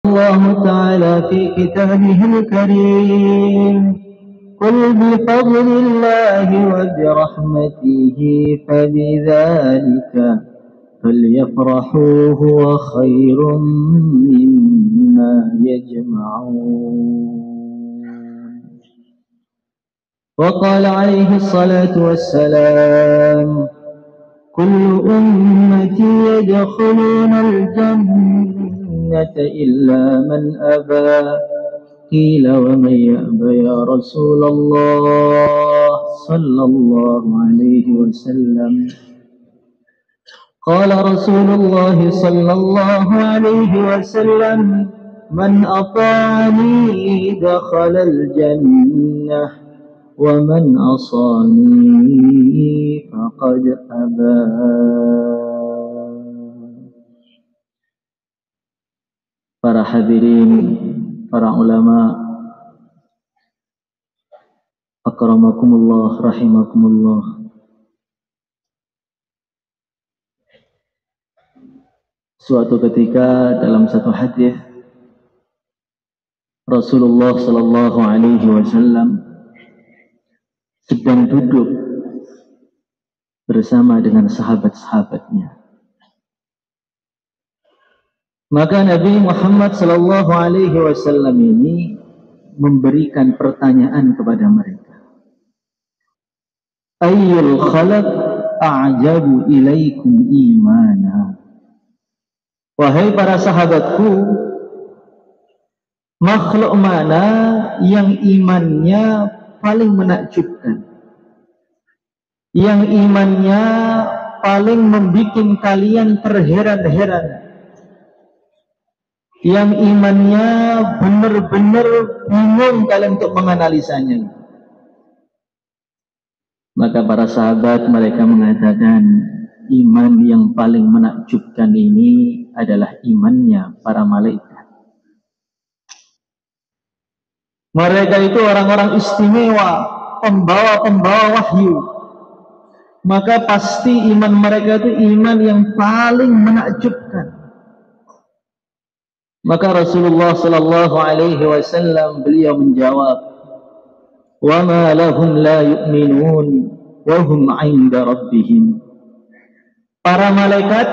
الله تعالى في كتابه الكريم قل بفضل الله وبرحمته فبذلك فليفرحوا هو خير مما يجمعون. وقال عليه الصلاة والسلام كل أمتي يدخلون الجنة إلا من أبى قيل ومن يأبى يا رسول الله صلى الله عليه وسلم قال رسول الله صلى الله عليه وسلم من أطاعني دخل الجنة ومن عصاني فقد أبى. Para hadirin, para ulama, akramakumullah, rahimakumullah. Suatu ketika dalam satu hadis Rasulullah sallallahu alaihi wasallam sedang duduk bersama dengan sahabat-sahabatnya. Maka Nabi Muhammad sallallahu alaihi wasallam ini memberikan pertanyaan kepada mereka. Ayyul khalaq a'jabu ilaikum imana? Wahai para sahabatku, makhluk mana yang imannya paling menakjubkan? Yang imannya paling membuat kalian terheran-heran? Yang imannya benar-benar bingung kalian untuk menganalisanya. Maka para sahabat mereka mengatakan iman yang paling menakjubkan ini adalah imannya para malaikat. Mereka itu orang-orang istimewa, pembawa-pembawa wahyu. Maka pasti iman mereka itu iman yang paling menakjubkan. Maka Rasulullah sallallahu alaihi wasallam beliau menjawab, "Wa ma lahum la yu'minun wa hum 'inda rabbihim." Para malaikat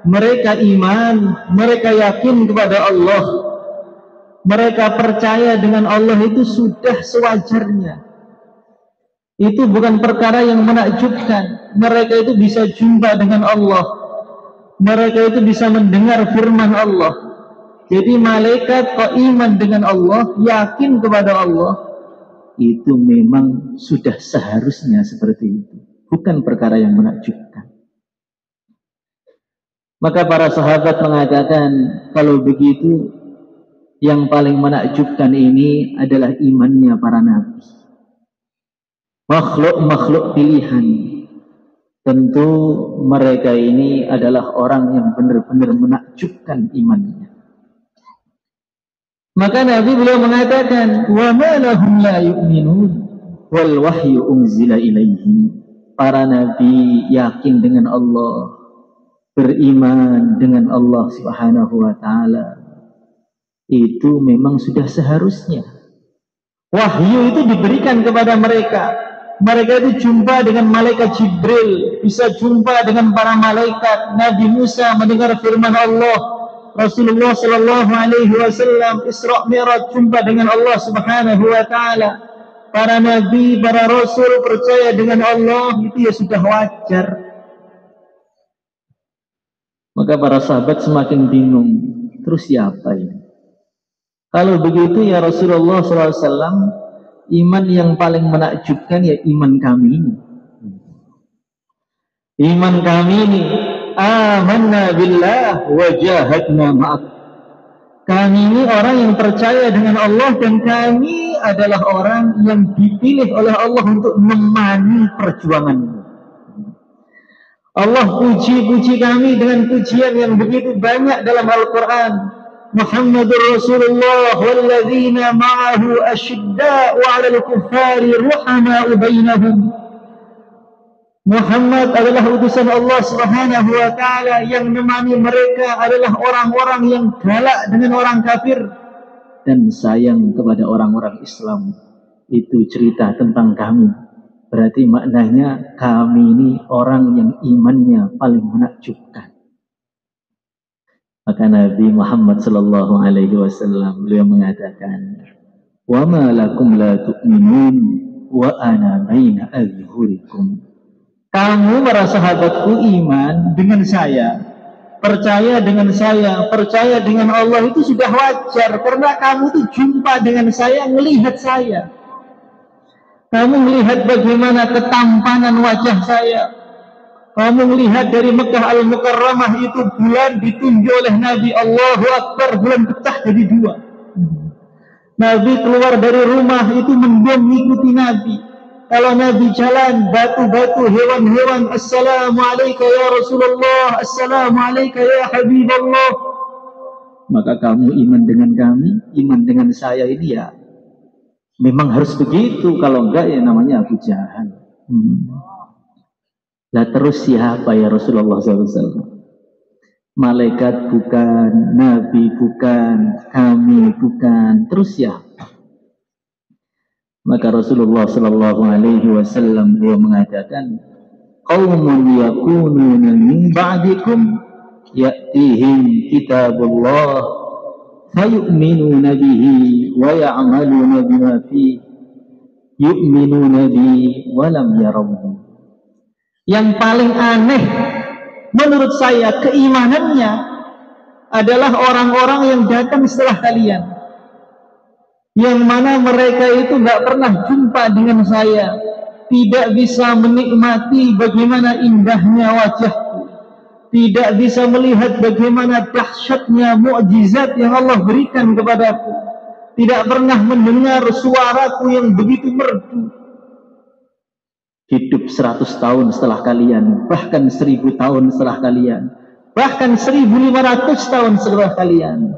mereka iman, mereka yakin kepada Allah. Mereka percaya dengan Allah itu sudah sewajarnya. Itu bukan perkara yang menakjubkan. Mereka itu bisa jumpa dengan Allah. Mereka itu bisa mendengar firman Allah. Jadi malaikat kok iman dengan Allah, yakin kepada Allah, itu memang sudah seharusnya seperti itu. Bukan perkara yang menakjubkan. Maka para sahabat mengatakan, kalau begitu, yang paling menakjubkan ini adalah imannya para nabi. Makhluk-makhluk pilihan. Tentu mereka ini adalah orang yang benar-benar menakjubkan imannya. Maka Nabi beliau mengatakan, wa ma lahum la yu'minun wal wahyu unzila ilaihim. Para nabi yakin dengan Allah, beriman dengan Allah Subhanahu wa taala. Itu memang sudah seharusnya. Wahyu itu diberikan kepada mereka. Mereka itu jumpa dengan malaikat Jibril, bisa jumpa dengan para malaikat. Nabi Musa mendengar firman Allah. Rasulullah sallallahu alaihi wasallam Isra Mi'raj jumpa dengan Allah Subhanahu wa taala. Para nabi, para rasul percaya dengan Allah, itu ya sudah wajar. Maka para sahabat semakin bingung. Terus siapa ini? Kalau begitu ya Rasulullah sallallahu alaihi wasallam, iman yang paling menakjubkan ya iman kami ini. Iman kami ini, amanna billah wa jahadna ma'ak. Kami ini orang yang percaya dengan Allah dan kami adalah orang yang dipilih oleh Allah untuk menemani perjuangan. Allah puji-puji kami dengan pujian yang begitu banyak dalam Al-Quran. Muhammadur Rasulullah walladzina ma'ahu asyidda'u 'alal kuffari ruhama'u bainahum. Muhammad adalah utusan Allah Subhanahu wa taala, yang menemani mereka adalah orang-orang yang galak dengan orang kafir dan sayang kepada orang-orang Islam. Itu cerita tentang kami. Berarti maknanya kami ini orang yang imannya paling menakjubkan. Maka Nabi Muhammad sallallahu alaihi wasallam beliau mengatakan, "Wa ma lakum la tu'minun wa ana baina azhurikum." Kamu para sahabatku iman dengan saya, percaya dengan saya, percaya dengan Allah itu sudah wajar, karena kamu tuh jumpa dengan saya, melihat saya. Kamu melihat bagaimana ketampanan wajah saya. Kamu melihat dari Mekah Al-Mukarramah itu bulan ditunjuk oleh Nabi, Allahu Akbar, bulan pecah jadi dua. Nabi keluar dari rumah itu mendem mengikuti Nabi. Kalau Nabi jalan, batu-batu, hewan-hewan, Assalamualaikum ya Rasulullah, Assalamualaikum ya Habibullah. Maka kamu iman dengan kami, iman dengan saya ini ya memang harus begitu. Kalau enggak ya namanya Abu Jahal. Lah terus siapa ya Rasulullah SAW? Malaikat bukan, Nabi bukan, kami bukan, terus siapa? Maka Rasulullah sallallahu alaihi wasallam beliau mengatakan, qaumun yakununa min ba'dikum ya'tihim kitabullah fayu'minuna bihi wa ya'maluna bima fihi yu'minuna bihi wa lam yarawhu. Yang paling aneh menurut saya keimanannya adalah orang-orang yang datang setelah kalian, yang mana mereka itu nggak pernah jumpa dengan saya, tidak bisa menikmati bagaimana indahnya wajahku, tidak bisa melihat bagaimana dahsyatnya mukjizat yang Allah berikan kepadaku, tidak pernah mendengar suaraku yang begitu merdu. Hidup 100 tahun setelah kalian, bahkan 1000 tahun setelah kalian, bahkan 1500 tahun setelah kalian,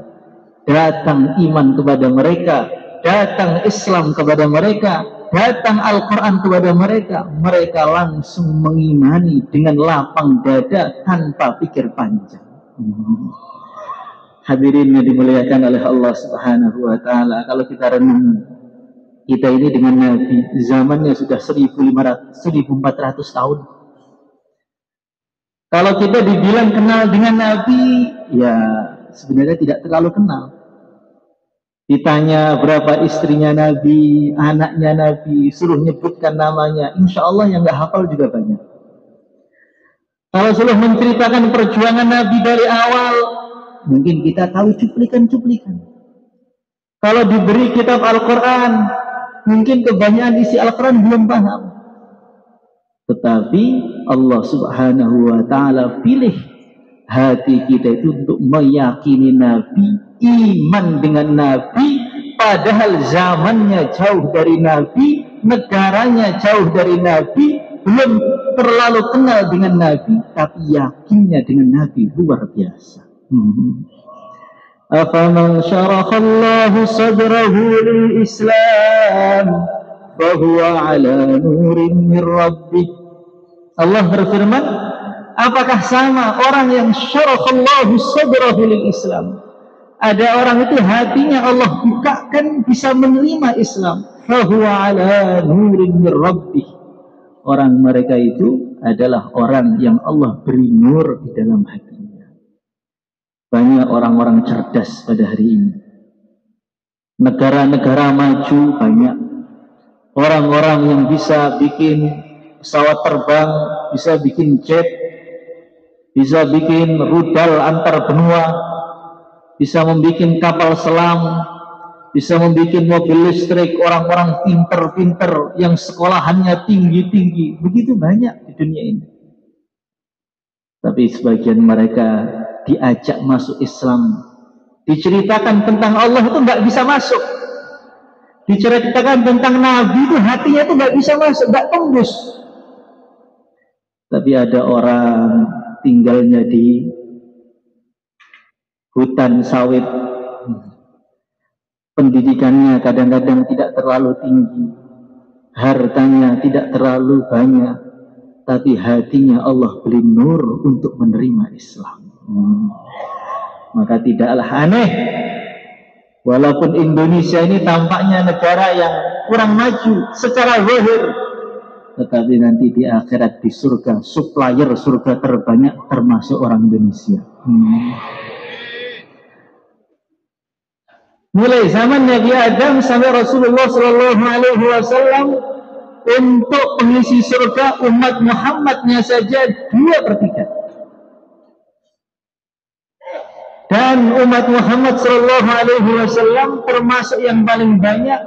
datang iman kepada mereka, datang Islam kepada mereka, datang Al-Quran kepada mereka, mereka langsung mengimani dengan lapang dada tanpa pikir panjang. Hadirin yang dimuliakan oleh Allah Subhanahu wa taala, kalau kita renung, kita ini dengan Nabi zamannya sudah 1400 tahun. Kalau kita dibilang kenal dengan Nabi, ya sebenarnya tidak terlalu kenal. Ditanya berapa istrinya Nabi, anaknya Nabi, suruh nyebutkan namanya, insya Allah yang nggak hafal juga banyak. Kalau suruh menceritakan perjuangan Nabi dari awal, mungkin kita tahu cuplikan-cuplikan. Kalau diberi kitab Al-Quran, mungkin kebanyakan isi Al-Quran belum paham. Tetapi Allah Subhanahu wa ta'ala pilih hati kita itu untuk meyakini Nabi, iman dengan Nabi, padahal zamannya jauh dari Nabi, negaranya jauh dari Nabi, belum terlalu kenal dengan Nabi, tapi yakinnya dengan Nabi luar biasa. Afaman syarafallahu sadrahu lil Islam fahuwa ala nurin min rabbih. Allah berfirman, apakah sama orang yang syarafallahu sadrahu lil Islam? Ada orang itu hatinya Allah bukakan bisa menerima Islam. Fahuwa ala nurin min rabbih. Orang mereka itu adalah orang yang Allah beri nur di dalam hatinya. Banyak orang-orang cerdas pada hari ini. Negara-negara maju banyak. Orang-orang yang bisa bikin pesawat terbang, bisa bikin jet, bisa bikin rudal antar benua, bisa membuat kapal selam, bisa membuat mobil listrik, orang-orang pinter-pinter yang sekolahannya tinggi-tinggi. Begitu banyak di dunia ini. Tapi sebagian mereka diajak masuk Islam, diceritakan tentang Allah itu nggak bisa masuk, diceritakan tentang Nabi itu hatinya itu nggak bisa masuk, nggak tembus. Tapi ada orang tinggalnya di hutan sawit, pendidikannya kadang-kadang tidak terlalu tinggi, hartanya tidak terlalu banyak, tapi hatinya Allah beri nur untuk menerima Islam. Maka tidaklah aneh walaupun Indonesia ini tampaknya negara yang kurang maju secara zahir, tetapi nanti di akhirat di surga, supplier surga terbanyak termasuk orang Indonesia. Mulai zaman Nabi Adam sampai Rasulullah Sallallahu Alaihi Wasallam, untuk pengisi surga umat Muhammadnya saja 2/3. Dan umat Muhammad Sallallahu Alaihi Wasallam termasuk yang paling banyak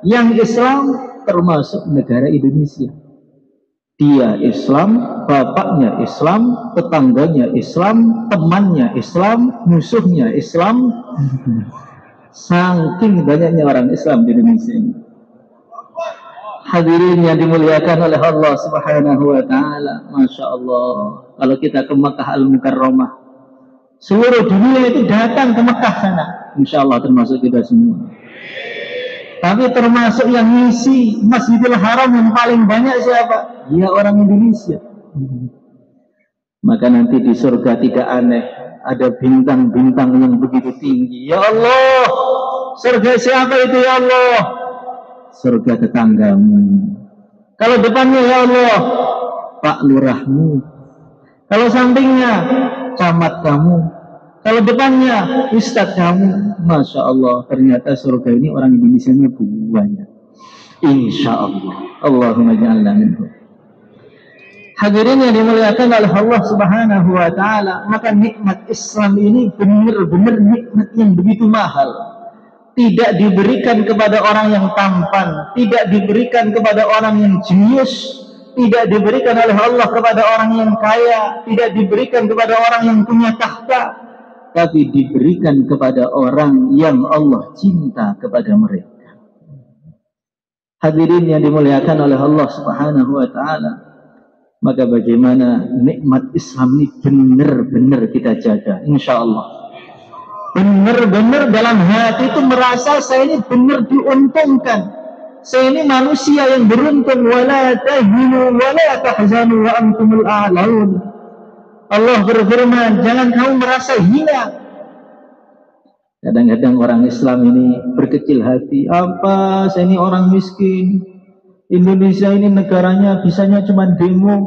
yang Islam, termasuk negara Indonesia. Dia Islam, bapaknya Islam, tetangganya Islam, temannya Islam, musuhnya Islam. Saking banyaknya orang Islam di Indonesia ini. Hadirin yang dimuliakan oleh Allah Subhanahu wa taala, Masya Allah. Kalau kita ke Makkah Al-Mukarramah, seluruh dunia itu datang ke Makkah sana, insya Allah termasuk kita semua. Tapi termasuk yang ngisi Masjidil Haram yang paling banyak siapa? Ya orang Indonesia. Maka nanti di surga tidak aneh ada bintang-bintang yang begitu tinggi. Ya Allah, surga siapa itu ya Allah? Surga tetanggamu. Kalau depannya ya Allah, Pak Lurahmu. Kalau sampingnya camat kamu. Kalau depannya ustadz kamu. Masya Allah, ternyata surga ini orang Indonesia-nya banyak. Insya Allah. Allahumma ja'alna minhum. Hadirin yang dimuliakan oleh Allah Subhanahu wa taala, maka nikmat Islam ini benar-benar nikmat yang begitu mahal. Tidak diberikan kepada orang yang tampan, tidak diberikan kepada orang yang jenius, tidak diberikan oleh Allah kepada orang yang kaya, tidak diberikan kepada orang yang punya tahta, tapi diberikan kepada orang yang Allah cinta kepada mereka. Hadirin yang dimuliakan oleh Allah Subhanahu wa taala, maka bagaimana nikmat Islam ini benar-benar kita jaga, insya Allah. Benar-benar dalam hati itu merasa saya ini benar diuntungkan, saya ini manusia yang beruntung. Wala tahinu wala tahzanu wa antumul a'laun. Allah berfirman, jangan kamu merasa hina. Kadang-kadang orang Islam ini berkecil hati, apa saya ini orang miskin, Indonesia ini negaranya bisanya cuma demo,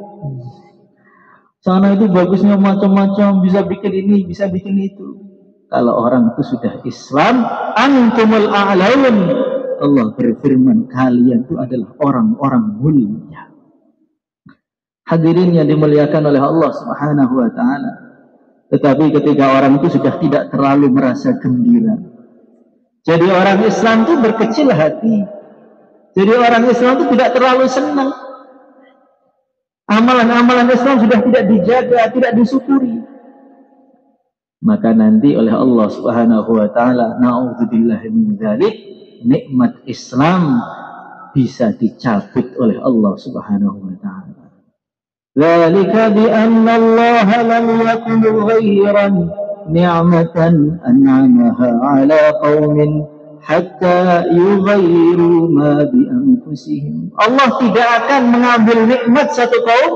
sana itu bagusnya macam-macam, bisa bikin ini, bisa bikin itu. Kalau orang itu sudah Islam, antumul a'laun, Allah berfirman, kalian itu adalah orang-orang mulia. Hadirin yang dimuliakan oleh Allah Subhanahu wa taala. Tetapi ketika orang itu sudah tidak terlalu merasa gembira, jadi orang Islam itu berkecil hati, jadi orang Islam itu tidak terlalu senang, amalan-amalan Islam sudah tidak dijaga, tidak disyukuri, maka nanti oleh Allah Subhanahu wa taala, na'udzubillahi min dzalik, nikmat Islam bisa dicabut oleh Allah Subhanahu wa taala. Dzalika bi anna Allah lam yakun ghayran ni'matan an'amaha 'ala qaumin hatta yughayyiru ma bi anfusihim. Allah tidak akan mengambil nikmat satu kaum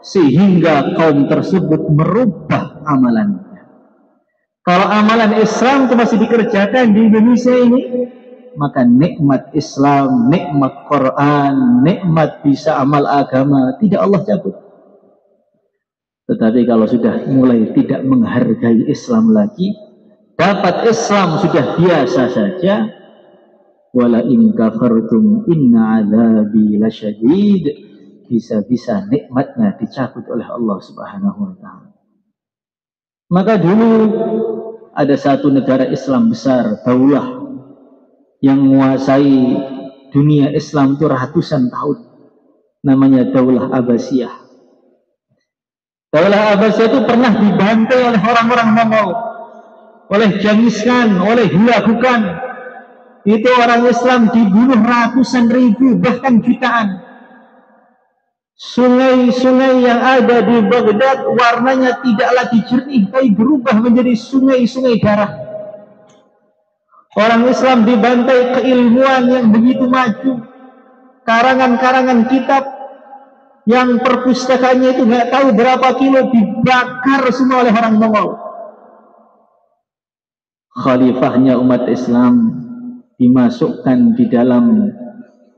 sehingga kaum tersebut merubah amalannya. Kalau amalan Islam itu masih dikerjakan di Indonesia ini, maka nikmat Islam, nikmat Quran, nikmat bisa amal agama tidak Allah cabut. Tetapi kalau sudah mulai tidak menghargai Islam lagi, dapat Islam sudah biasa saja, wala in kafartum inna adzabi lasyadid, bisa-bisa nikmatnya dicabut oleh Allah Subhanahu wa taala. Maka dulu ada satu negara Islam besar, daulah, yang menguasai dunia Islam itu ratusan tahun. Namanya Daulah Abbasiyah. Daulah Abbasiyah itu pernah dibantai oleh orang-orang Mongol, oleh Genghis Khan, oleh Hulagu Khan. Itu orang Islam dibunuh ratusan ribu, bahkan jutaan. Sungai-sungai yang ada di Baghdad warnanya tidak lagi jernih, tapi berubah menjadi sungai-sungai darah. Orang Islam dibantai keilmuan yang begitu maju, karangan-karangan kitab yang perpustakaannya itu nggak tahu berapa kilo dibakar semua oleh orang Mongol. Khalifahnya umat Islam dimasukkan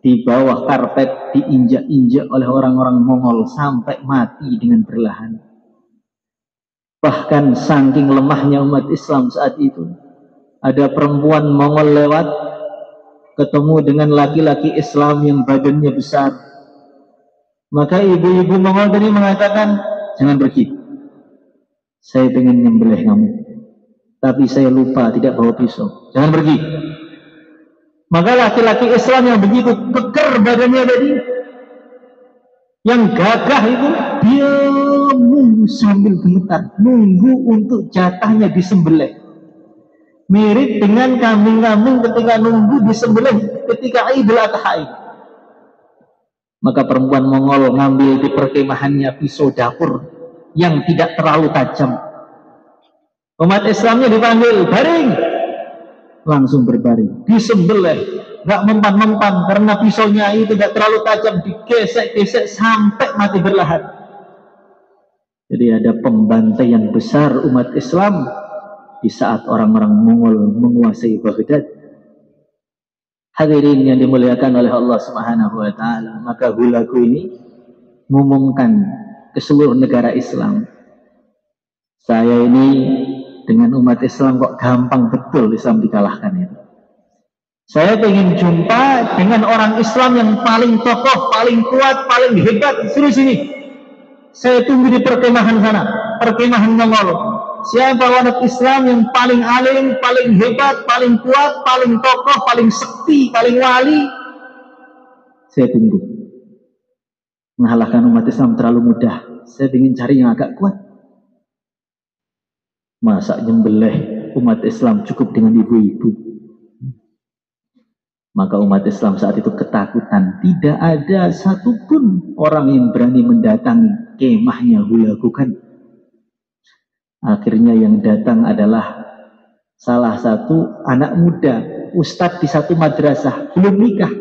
di bawah karpet, diinjak-injak oleh orang-orang Mongol sampai mati dengan perlahan. Bahkan saking lemahnya umat Islam saat itu, ada perempuan Mongol lewat, ketemu dengan laki-laki Islam yang badannya besar. Maka ibu-ibu Mongol tadi mengatakan, jangan pergi, saya ingin menyembelih kamu, tapi saya lupa tidak bawa pisau, jangan pergi. Maka laki-laki Islam yang begitu keker badannya tadi, yang gagah itu, dia nunggu sambil gemetar, nunggu untuk jatahnya disembelih. Mirip dengan kambing-kambing ketika nunggu disembelih ketika Idul Adha. Maka perempuan Mongol ngambil di perkemahannya pisau dapur yang tidak terlalu tajam. Umat Islamnya dipanggil, baring, langsung berbaring, disembelih, nggak mempan-mempan karena pisaunya itu tidak terlalu tajam, digesek-gesek sampai mati berlahan. Jadi ada pembantaian besar umat Islam di saat orang-orang Mongol menguasai Baghdad. Hadirin yang dimuliakan oleh Allah Subhanahu wa taala, maka Hulagu ini mengumumkan ke seluruh negara Islam, saya ini dengan umat Islam kok gampang betul Islam dikalahkan itu. Saya ingin jumpa dengan orang Islam yang paling tokoh, paling kuat, paling hebat, suruh sini. Saya tunggu di perkemahan sana, perkemahan Mongol. Siapa orang Islam yang paling alim, paling hebat, paling kuat, paling tokoh, paling sekti, paling wali, saya tunggu. Mengalahkan umat Islam terlalu mudah, saya ingin cari yang agak kuat. Masa nyembelih umat Islam cukup dengan ibu-ibu? Maka umat Islam saat itu ketakutan. Tidak ada satupun orang yang berani mendatangi kemahnya Hulagu kan. Akhirnya yang datang adalah salah satu anak muda, ustadz di satu madrasah, belum nikah.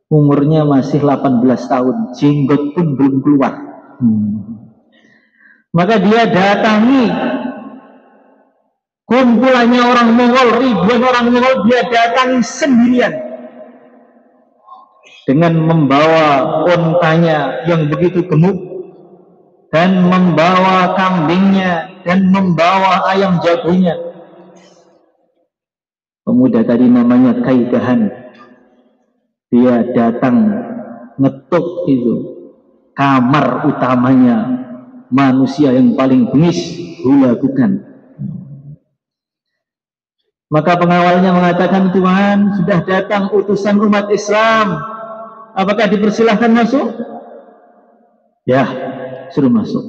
Umurnya masih 18 tahun, jenggot pun belum keluar. Maka dia datangi kumpulannya orang Mongol, ribuan orang Mongol, dia datangi sendirian. Dengan membawa ontanya yang begitu gemuk, dan membawa kambingnya, dan membawa ayam jagonya. Pemuda tadi namanya Kaidahan. Dia datang ngetuk itu kamar utamanya manusia yang paling bengis, Hulagu kan. Maka pengawalnya mengatakan, Tuhan, sudah datang utusan umat Islam, apakah dipersilahkan masuk? Ya, suruh masuk.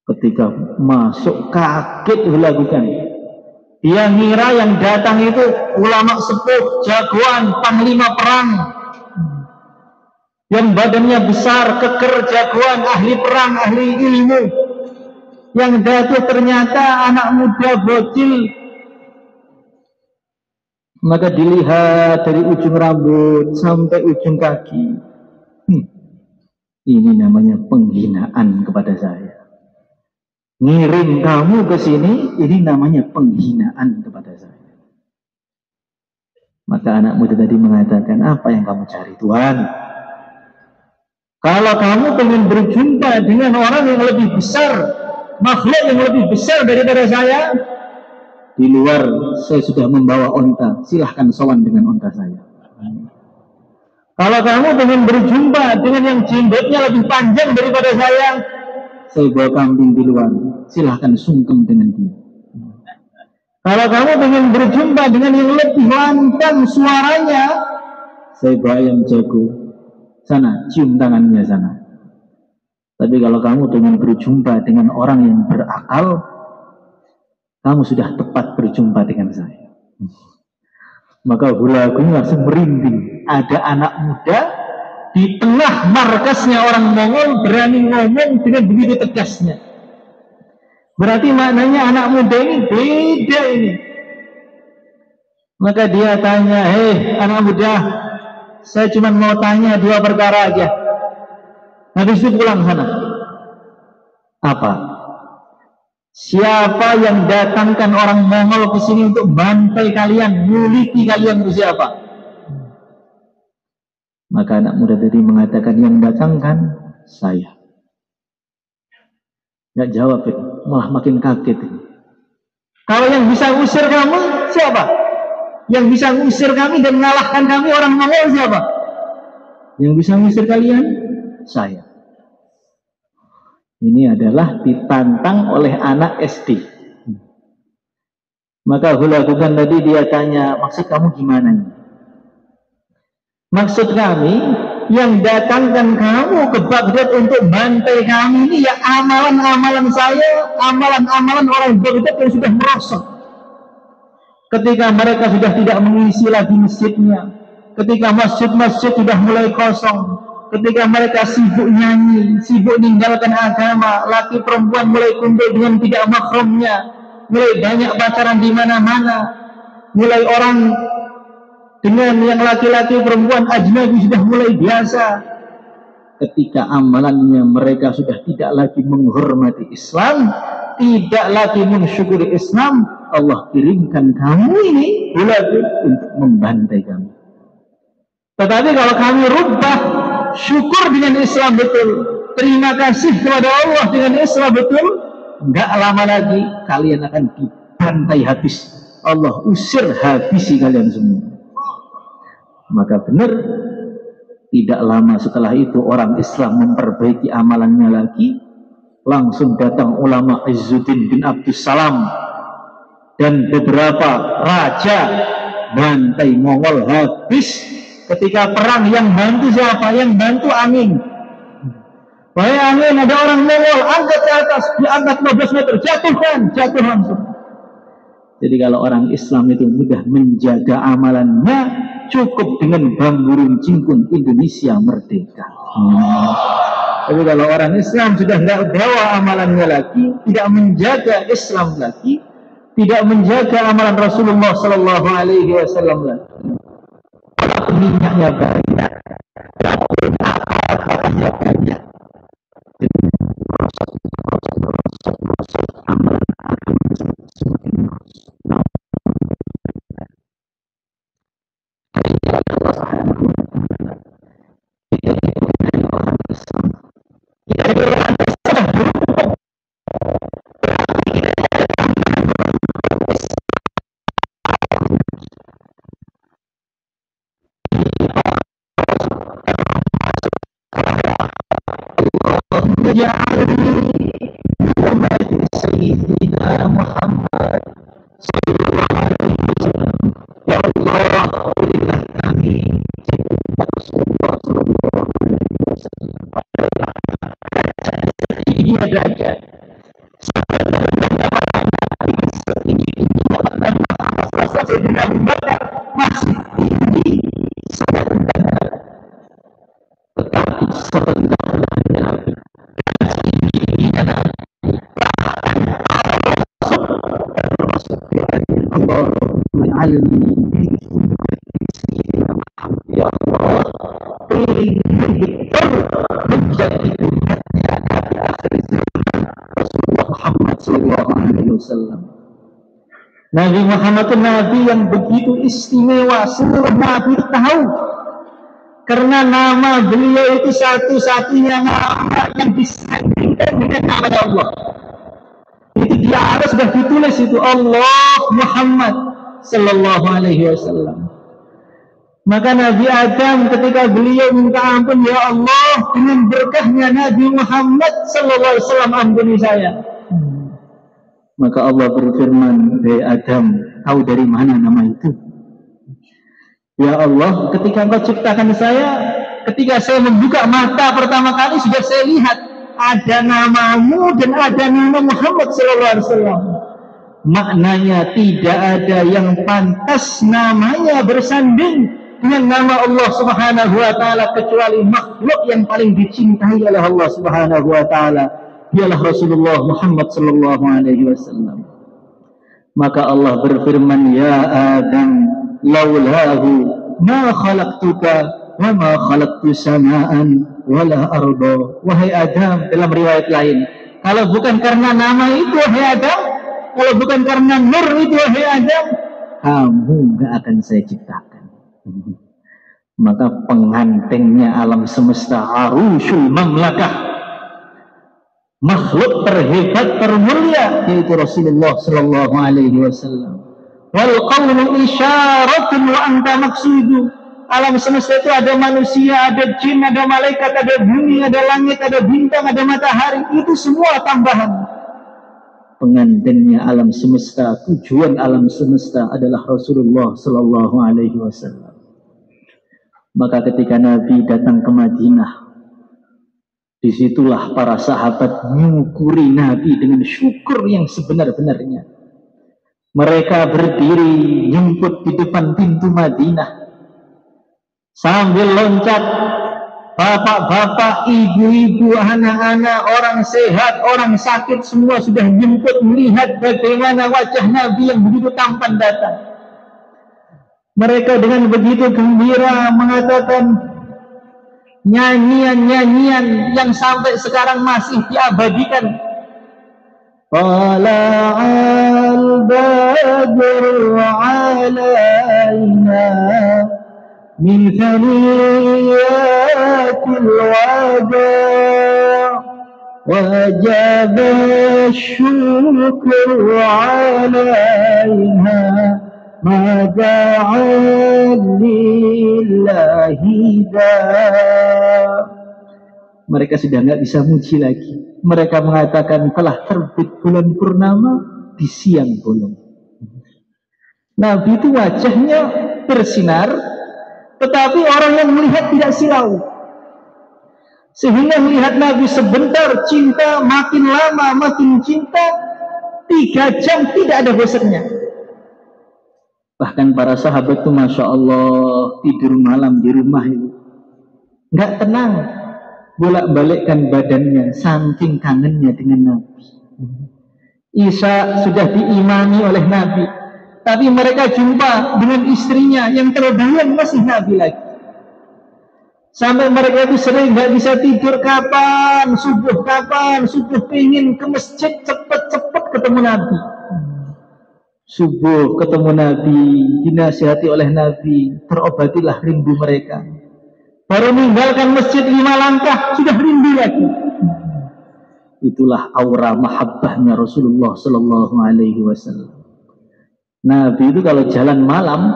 Ketika masuk kaget Hulagu kan. Dia ngira yang datang itu ulama sepuh, jagoan, panglima perang, yang badannya besar, keker, jagoan, ahli perang, ahli ilmu. Yang datang ternyata anak muda bocil. Maka dilihat dari ujung rambut sampai ujung kaki. Ini namanya penghinaan kepada saya. Ngirim kamu ke sini, ini namanya penghinaan kepada saya. Maka anak muda tadi mengatakan, apa yang kamu cari Tuhan? Kalau kamu ingin berjumpa dengan orang yang lebih besar, makhluk yang lebih besar daripada saya, di luar saya sudah membawa onta, silahkan sowan dengan onta saya. Kalau kamu ingin berjumpa dengan yang jenggotnya lebih panjang daripada saya bawa kambing di luar, silahkan sungkem dengan dia. Kalau kamu ingin berjumpa dengan yang lebih lantang suaranya, saya bawa ayam jago, sana cium tangannya sana. Tapi kalau kamu ingin berjumpa dengan orang yang berakal, kamu sudah tepat berjumpa dengan saya. Maka Hulagu langsung merinding. Ada anak muda di tengah markasnya orang Mongol berani ngomong dengan begitu tegasnya. Berarti maknanya anak muda ini beda ini. Maka dia tanya, hei anak muda, saya cuma mau tanya dua perkara aja. Habis itu pulang sana. Apa? Siapa yang datangkan orang Mongol ke sini untuk bantai kalian, nyuliti kalian, itu siapa? Maka anak muda tadi mengatakan, yang datangkan saya. Nggak jawab itu, malah makin kaget. Kalau yang bisa usir kamu siapa? Yang bisa ngusir kami dan mengalahkan kami orang Mongol siapa? Yang bisa ngusir kalian saya. Ini adalah ditantang oleh anak SD. Maka Hulagukan tadi dia tanya, maksud kamu gimana ini? Maksud kami, yang datangkan kamu ke Baghdad untuk bantai kami ini ya amalan-amalan saya, amalan-amalan orang Baghdad yang sudah merosot. Ketika mereka sudah tidak mengisi lagi masjidnya, ketika masjid-masjid sudah mulai kosong, ketika mereka sibuk nyanyi, sibuk meninggalkan agama, laki perempuan mulai kumpul dengan tidak mahramnya, mulai banyak pacaran di mana-mana, mulai orang dengan yang laki-laki perempuan ajnabi sudah mulai biasa. Ketika amalannya mereka sudah tidak lagi menghormati Islam, tidak lagi mensyukuri Islam, Allah kirimkan kamu ini untuk membantai kami. Tetapi kalau kami rubah, syukur dengan Islam betul, terima kasih kepada Allah dengan Islam betul, enggak lama lagi kalian akan dibantai habis. Allah usir habisi kalian semua. Maka benar, tidak lama setelah itu orang Islam memperbaiki amalannya lagi. Langsung datang ulama Izzuddin bin Abdus Salam dan beberapa raja, bantai Mongol habis. Ketika perang yang bantu siapa? Yang bantu angin. Wahai angin, ada orang Mongol, angkat ke atas, diangkat 15 meter, jatuh langsung. Jadi kalau orang Islam itu mudah menjaga amalannya, cukup dengan bambu runcing pun Indonesia merdeka. Tapi kalau orang Islam sudah tidak bawa amalannya lagi, tidak menjaga Islam lagi, tidak menjaga amalan Rasulullah Sallallahu Alaihi Wasallam lagi, minyaknya banyak, apanya banyak, amalan akan semakin merosot. Orang Islam Sayyidina Muhammad sallallahu alaihi wasallam. Ya Allah, berilah kami Rasulullah sallallahu alaihi wasallam. Ini derajat masih tinggi sangat rendah, tetapi serendahnya ya Allah, menjadi umatnya di akhir zaman Rasulullah Muhammad sallallahu alaihi wasallam. Nabi Muhammad itu Nabi yang begitu istimewa, seluruh Nabi tahu, karena nama beliau itu satu-satunya nama yang disandingkan dengan nama Allah. Itu di atas sudah ditulis itu Allah Muhammad sallallahu alaihi wasallam. Maka Nabi Adam ketika beliau minta ampun, ya Allah, dengan berkahnya Nabi Muhammad sallallahu alaihi wasallam ampuni saya. Maka Allah berfirman, hei Adam, tahu dari mana nama itu? Ya Allah, ketika engkau ciptakan saya, ketika saya membuka mata pertama kali sudah saya lihat ada namamu dan ada nama Muhammad sallallahu alaihi wasallam. Maknanya tidak ada yang pantas namanya bersanding dengan nama Allah Subhanahu wa taala kecuali makhluk yang paling dicintai oleh Allah Subhanahu wa taala, ialah Rasulullah Muhammad sallallahu alaihi wasallam. Maka Allah berfirman, ya Adam, laulahu ma khalaqtuka wa ma khalaqtu sama'an wala arda. Wahai Adam, dalam riwayat lain, kalau bukan karena nama itu wahai Adam, kalau bukan karena nur itu wahai Adam, kamu gak akan saya ciptakan. Maka pengantinnya alam semesta, arusyul mamlakah, makhluk terhebat termulia, yaitu Rasulullah sallallahu alaihi wasallam. Wal qawlu isyaratun wa anta maqsudu. Alam semesta itu ada manusia, ada jin, ada malaikat, ada bumi, ada langit, ada bintang, ada matahari. Itu semua tambahan. Pengantinnya alam semesta, tujuan alam semesta adalah Rasulullah sallallahu alaihi wasallam. Maka ketika Nabi datang ke Madinah, disitulah para sahabat menyukuri Nabi dengan syukur yang sebenar-benarnya. Mereka berdiri nyemput di depan pintu Madinah sambil loncat. Bapak-bapak, ibu-ibu, anak-anak, orang sehat, orang sakit, semua sudah nyemput melihat bagaimana wajah Nabi yang begitu tampan datang. Mereka dengan begitu gembira mengatakan nyanyian-nyanyian yang sampai sekarang masih diabadikan. Tala'al badru alaina min thaniyatil wada' wajaba syukru alaina Mada'a lillahi da. Mereka sudah nggak bisa muji lagi. Mereka mengatakan telah terbit bulan purnama di siang bolong. Nabi itu wajahnya bersinar, tetapi orang yang melihat tidak silau. Sehingga melihat Nabi sebentar cinta, makin lama makin cinta, 3 jam tidak ada bosannya. Bahkan para sahabat itu Masya Allah tidur malam di rumah itu nggak tenang, bolak-balikkan badannya saking kangennya dengan Nabi. Isya sudah diimani oleh Nabi, tapi mereka jumpa dengan istrinya yang terbayang masih Nabi lagi. Sampai mereka itu sering nggak bisa tidur, kapan subuh pengen ke masjid, cepet-cepet ketemu Nabi. Subuh ketemu Nabi, dinasihati oleh Nabi, terobatilah rindu mereka. Baru meninggalkan masjid 5 langkah, sudah rindu lagi. Itulah aura mahabbahnya Rasulullah sallallahu alaihi wasallam. Nabi itu kalau jalan malam,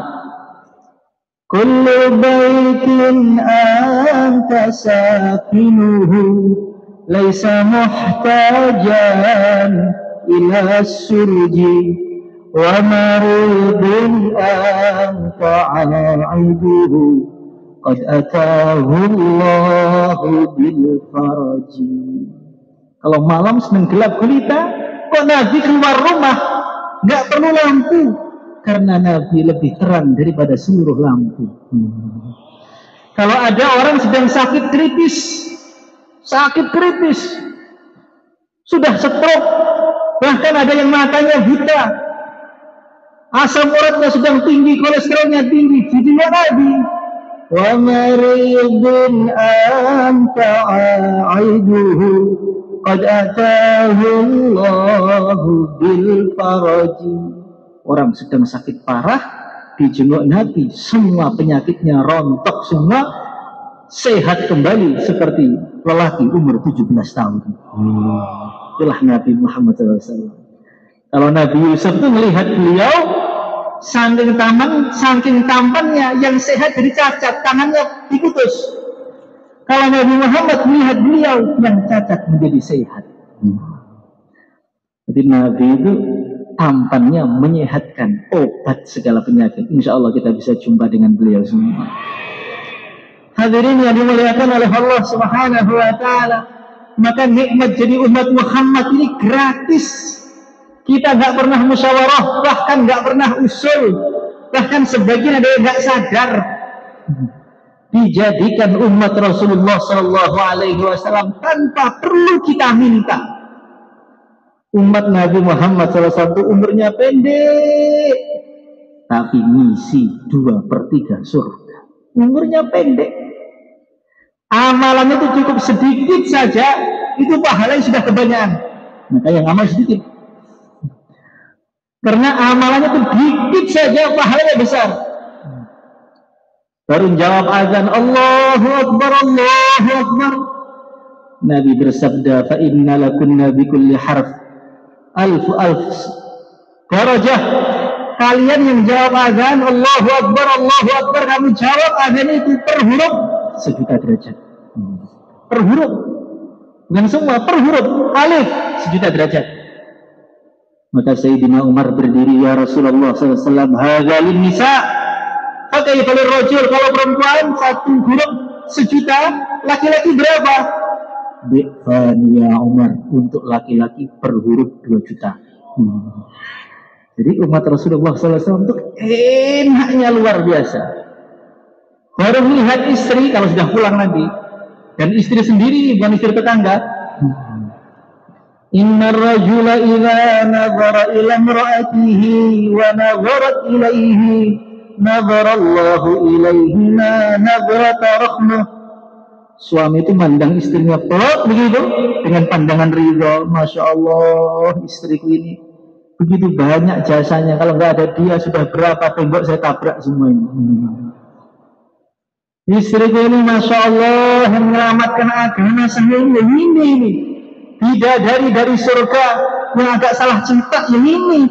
kullu baitin anta sakinuhu laisa muhtajan ila surji wa maridun anta aiduhu qad atahu Allahu bil faraji. Kalau malam sedang gelap gulita, kok Nabi keluar rumah nggak perlu lampu, karena Nabi lebih terang daripada seluruh lampu. Kalau ada orang sedang sakit kritis, sudah stroke, bahkan ada yang matanya buta, asam uratnya sedang tinggi, kolesterolnya tinggi, ditinggal Nabi. Wa maridun anta aiduhu qad atahu Allahu bil faraji. Orang sedang sakit parah dijenguk Nabi, semua penyakitnya rontok semua, sehat kembali seperti lelaki umur 17 tahun. Itulah Nabi Muhammad SAW. Kalau Nabi Yusuf itu melihat beliau saking tampannya, yang sehat jadi cacat, tangannya diputus. Kalau Nabi Muhammad melihat beliau yang cacat menjadi sehat. Jadi Nabi itu tampannya menyehatkan, obat segala penyakit. Insya Allah kita bisa jumpa dengan beliau semua. Hadirin yang dimuliakan oleh Allah Subhanahu wa Ta'ala, maka nikmat jadi umat Muhammad ini gratis. Kita nggak pernah musyawarah, bahkan nggak pernah usul, bahkan sebagian ada yang nggak sadar. Dijadikan umat Rasulullah Sallallahu Alaihi Wasallam tanpa perlu kita minta. Umat Nabi Muhammad SAW umurnya pendek, tapi misi 2/3 surga. Umurnya pendek, Amalannya itu cukup sedikit saja, itu pahalanya sudah kebanyakan. Maka yang amal sedikit. Karena amalannya itu dikit saja, pahalanya besar. Baru jawab azan, Allahu Akbar, Allahu Akbar. Nabi bersabda, fa inna lakunna bi kulli harf alf darajah. Kalian yang jawab azan Allahu Akbar, kamu jawab azan itu per huruf 1.000.000 derajat. Per huruf, bukan semua, per huruf. Alif 1.000.000 derajat. Maka Sayyidina Umar berdiri, ya Rasulullah SAW, hadza lin nisa, fakaifa lirrajul, kalau perempuan 1 huruf 1.000.000, laki-laki berapa? Bi'fani ya Umar, untuk laki-laki per huruf 2 juta. Jadi umat Rasulullah SAW itu enaknya luar biasa. Baru melihat istri kalau sudah pulang nanti, dan istri sendiri, bukan istri tetangga. Inna rajula idza nazara ila imra'atihi wa nazarat ilaihi nazara Allahu ilaihi nazrata rahmah. Suami itu mandang istrinya peluk begitu dengan pandangan ridho. Masya Allah, istriku ini begitu banyak jasanya, kalau nggak ada dia sudah berapa tembok saya tabrak semua ini. Istriku ini Masya Allah yang menyelamatkan agama saya ini. Bidadari dari surga yang agak salah cinta yang ini.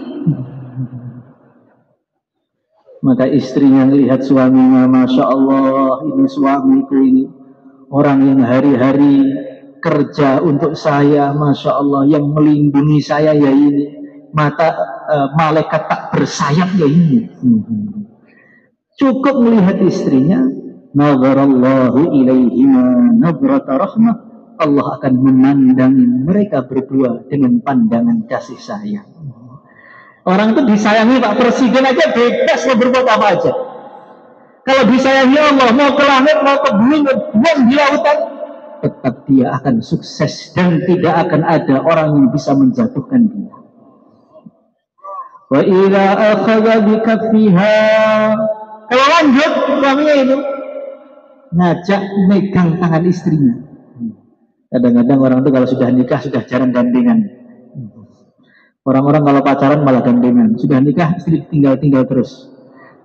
Maka istrinya melihat suaminya, Masya Allah, ini suamiku ini orang yang hari-hari kerja untuk saya, Masya Allah, yang melindungi saya ya ini. Malaikat tak bersayap ya ini. Cukup melihat istrinya, nazarallahu ilaihima nazrata rahmah, Allah akan memandangi mereka berdua dengan pandangan kasih sayang. Orang itu disayangi Pak Presiden aja bebas mau berbuat apa aja. Kalau disayangi Allah, mau ke langit, mau ke bumi, mau buang di lautan, tetap dia akan sukses dan tidak akan ada orang yang bisa menjatuhkan dia. Wa idza akhadha bi kaffiha, kalau lanjut suaminya itu ngajak megang tangan istrinya. Kadang-kadang orang itu kalau sudah nikah sudah jarang gandengan. Orang-orang kalau pacaran malah gandengan. Sudah nikah istri tinggal terus.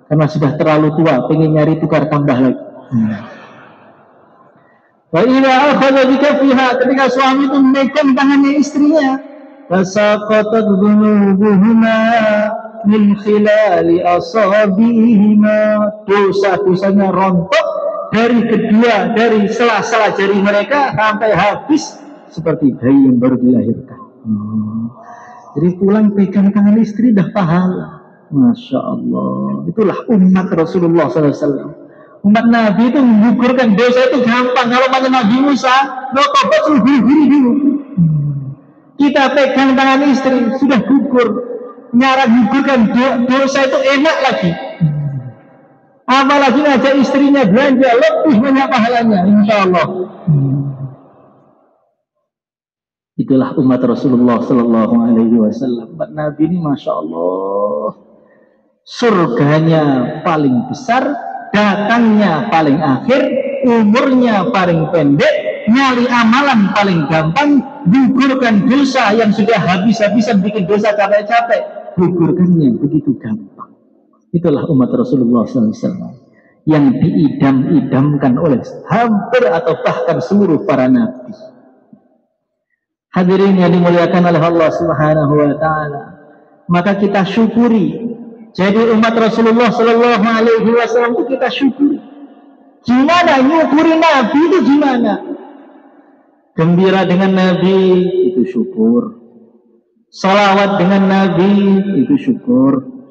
Karena sudah terlalu tua, pengen nyari tukar tambah lagi. Wa idza akhadha bi kaffiha, ketika suami itu memegang tangannya istrinya, fasaqatat dhunubuhuma min khilali asabi'ihima, dosa-dosanya rontok dari sela-sela jari mereka sampai habis seperti bayi yang baru dilahirkan. Jadi pulang pegang tangan istri dah pahala. Masya Allah. Itulah umat Rasulullah SAW. Umat Nabi itu menggugurkan dosa itu gampang. Kalau pada Nabi Musa, tobat dulu. Kita pegang tangan istri sudah gugur. Nyara gugurkan dosa itu enak lagi. Apalagi ngajak istrinya belanja, lebih banyak pahalanya, insya Allah. Itulah umat Rasulullah Sallallahu Alaihi Wasallam. Umat Nabi ini, masya Allah, surganya paling besar, datangnya paling akhir, umurnya paling pendek, nyali amalan paling gampang, gugurkan dosa yang sudah habis-habisan bikin dosa capek-capek, gugurkannya begitu gampang. Itulah umat Rasulullah SAW yang diidam-idamkan oleh hampir atau bahkan seluruh para nabi. Hadirin yang dimuliakan oleh Allah Subhanahu wa Ta'ala, maka kita syukuri. Jadi umat Rasulullah Sallallahu Alaihi Wasallam itu kita syukuri. Gimana nyukuri Nabi itu gimana? Gembira dengan Nabi itu syukur. Salawat dengan Nabi itu syukur.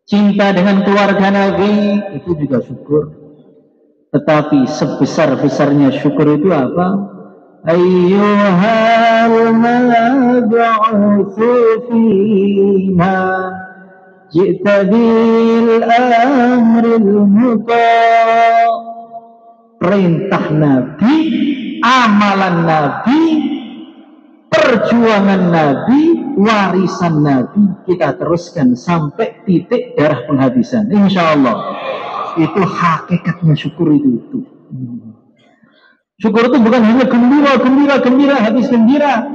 Cinta dengan keluarga Nabi itu juga syukur. Tetapi sebesar-besarnya syukur itu apa? Ayyuhal mab'utsu fina ji'ta bil amril muta'. Perintah Nabi, amalan Nabi, perjuangan Nabi, warisan Nabi kita teruskan sampai titik darah penghabisan. Insya Allah itu hakikatnya syukur itu. Syukur itu bukan hanya gembira, habis gembira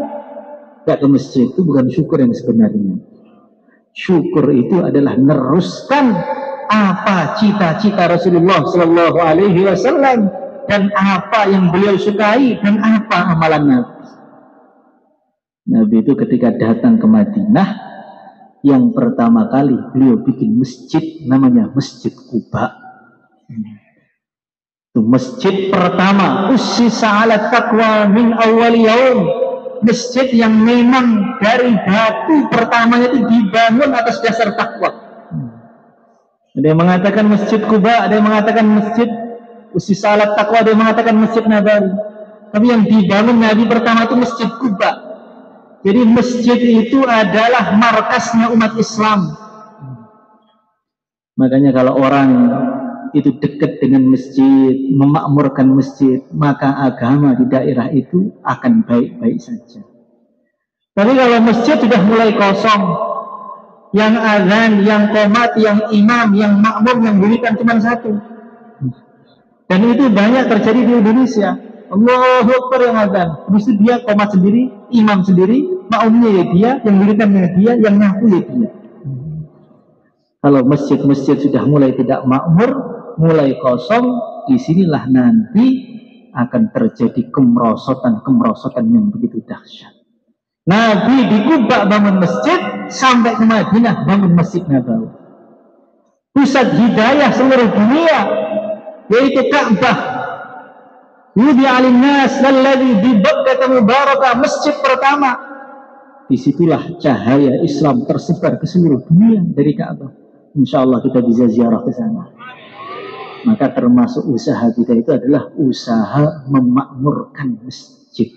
gak ke masjid, itu bukan syukur yang sebenarnya. Syukur itu adalah meneruskan apa cita-cita Rasulullah Sallallahu Alaihi Wasallam dan apa yang beliau sukai dan apa amalan Nabi. Nabi itu ketika datang ke Madinah, yang pertama kali beliau bikin masjid namanya Masjid Quba. Itu masjid pertama, ussisa ala taqwa min awwal yaum. Masjid yang memang dari batu pertamanya itu dibangun atas dasar takwa. Ada yang mengatakan Masjid Quba, ada yang mengatakan Masjid ussisa ala taqwa, ada yang mengatakan Masjid Nabawi. Tapi yang dibangun Nabi pertama itu Masjid Quba. Jadi masjid itu adalah markasnya umat Islam. Makanya kalau orang itu dekat dengan masjid, memakmurkan masjid, maka agama di daerah itu akan baik-baik saja. Tapi kalau masjid sudah mulai kosong, yang azan, yang qomat, yang imam, yang makmum, yang berikan cuma satu. Dan itu banyak terjadi di Indonesia. Allahu Akbar yang azan, habis itu dia qomat sendiri, imam sendiri, makmumnya ya dia, yang berikannya dia, yang ngaku ya dia. Kalau masjid-masjid sudah mulai tidak makmur, mulai kosong, disinilah nanti akan terjadi kemerosotan yang begitu dahsyat. Nabi di Kuba bangun masjid, sampai ke Madinah bangun Masjid Nabawi. Pusat hidayah seluruh dunia, yaitu Ka'bah. Yudi alinnas lalladzi bi Bakkah mubarakah, masjid pertama. Disitulah cahaya Islam tersebar ke seluruh dunia dari Ka'bah. Insya Allah kita bisa ziarah ke sana. Maka termasuk usaha kita itu adalah usaha memakmurkan masjid.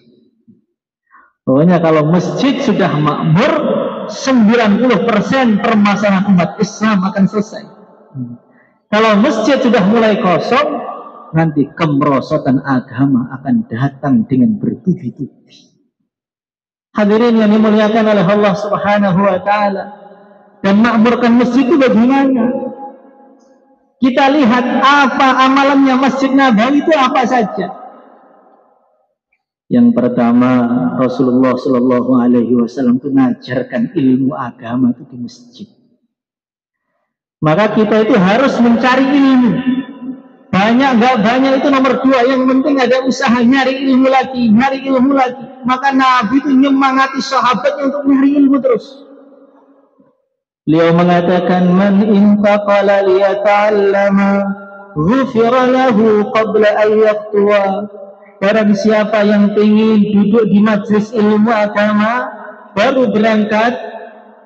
Pokoknya kalau masjid sudah makmur, 90% permasalahan umat Islam akan selesai. Kalau masjid sudah mulai kosong, nanti kemerosotan agama akan datang dengan bertubi-tubi. Hadirin yang dimuliakan oleh Allah Subhanahu wa Ta'ala. Dan makmurkan masjid itu bagaimana? Kita lihat apa amalannya Masjid Nabawi itu apa saja. Yang pertama, Rasulullah Sallallahu Alaihi Wasallam itu mengajarkan ilmu agama itu di masjid. Maka kita itu harus mencari ilmu. Banyak nggak banyak itu nomor 2. Yang penting ada usaha nyari ilmu lagi. Maka Nabi itu menyemangati sahabatnya untuk nyari ilmu terus. Beliau mengatakan, man intaqala liyata'allama ghufira lahu qabla an yaqtuwa. Barang siapa yang ingin duduk di majlis ilmu agama, baru berangkat,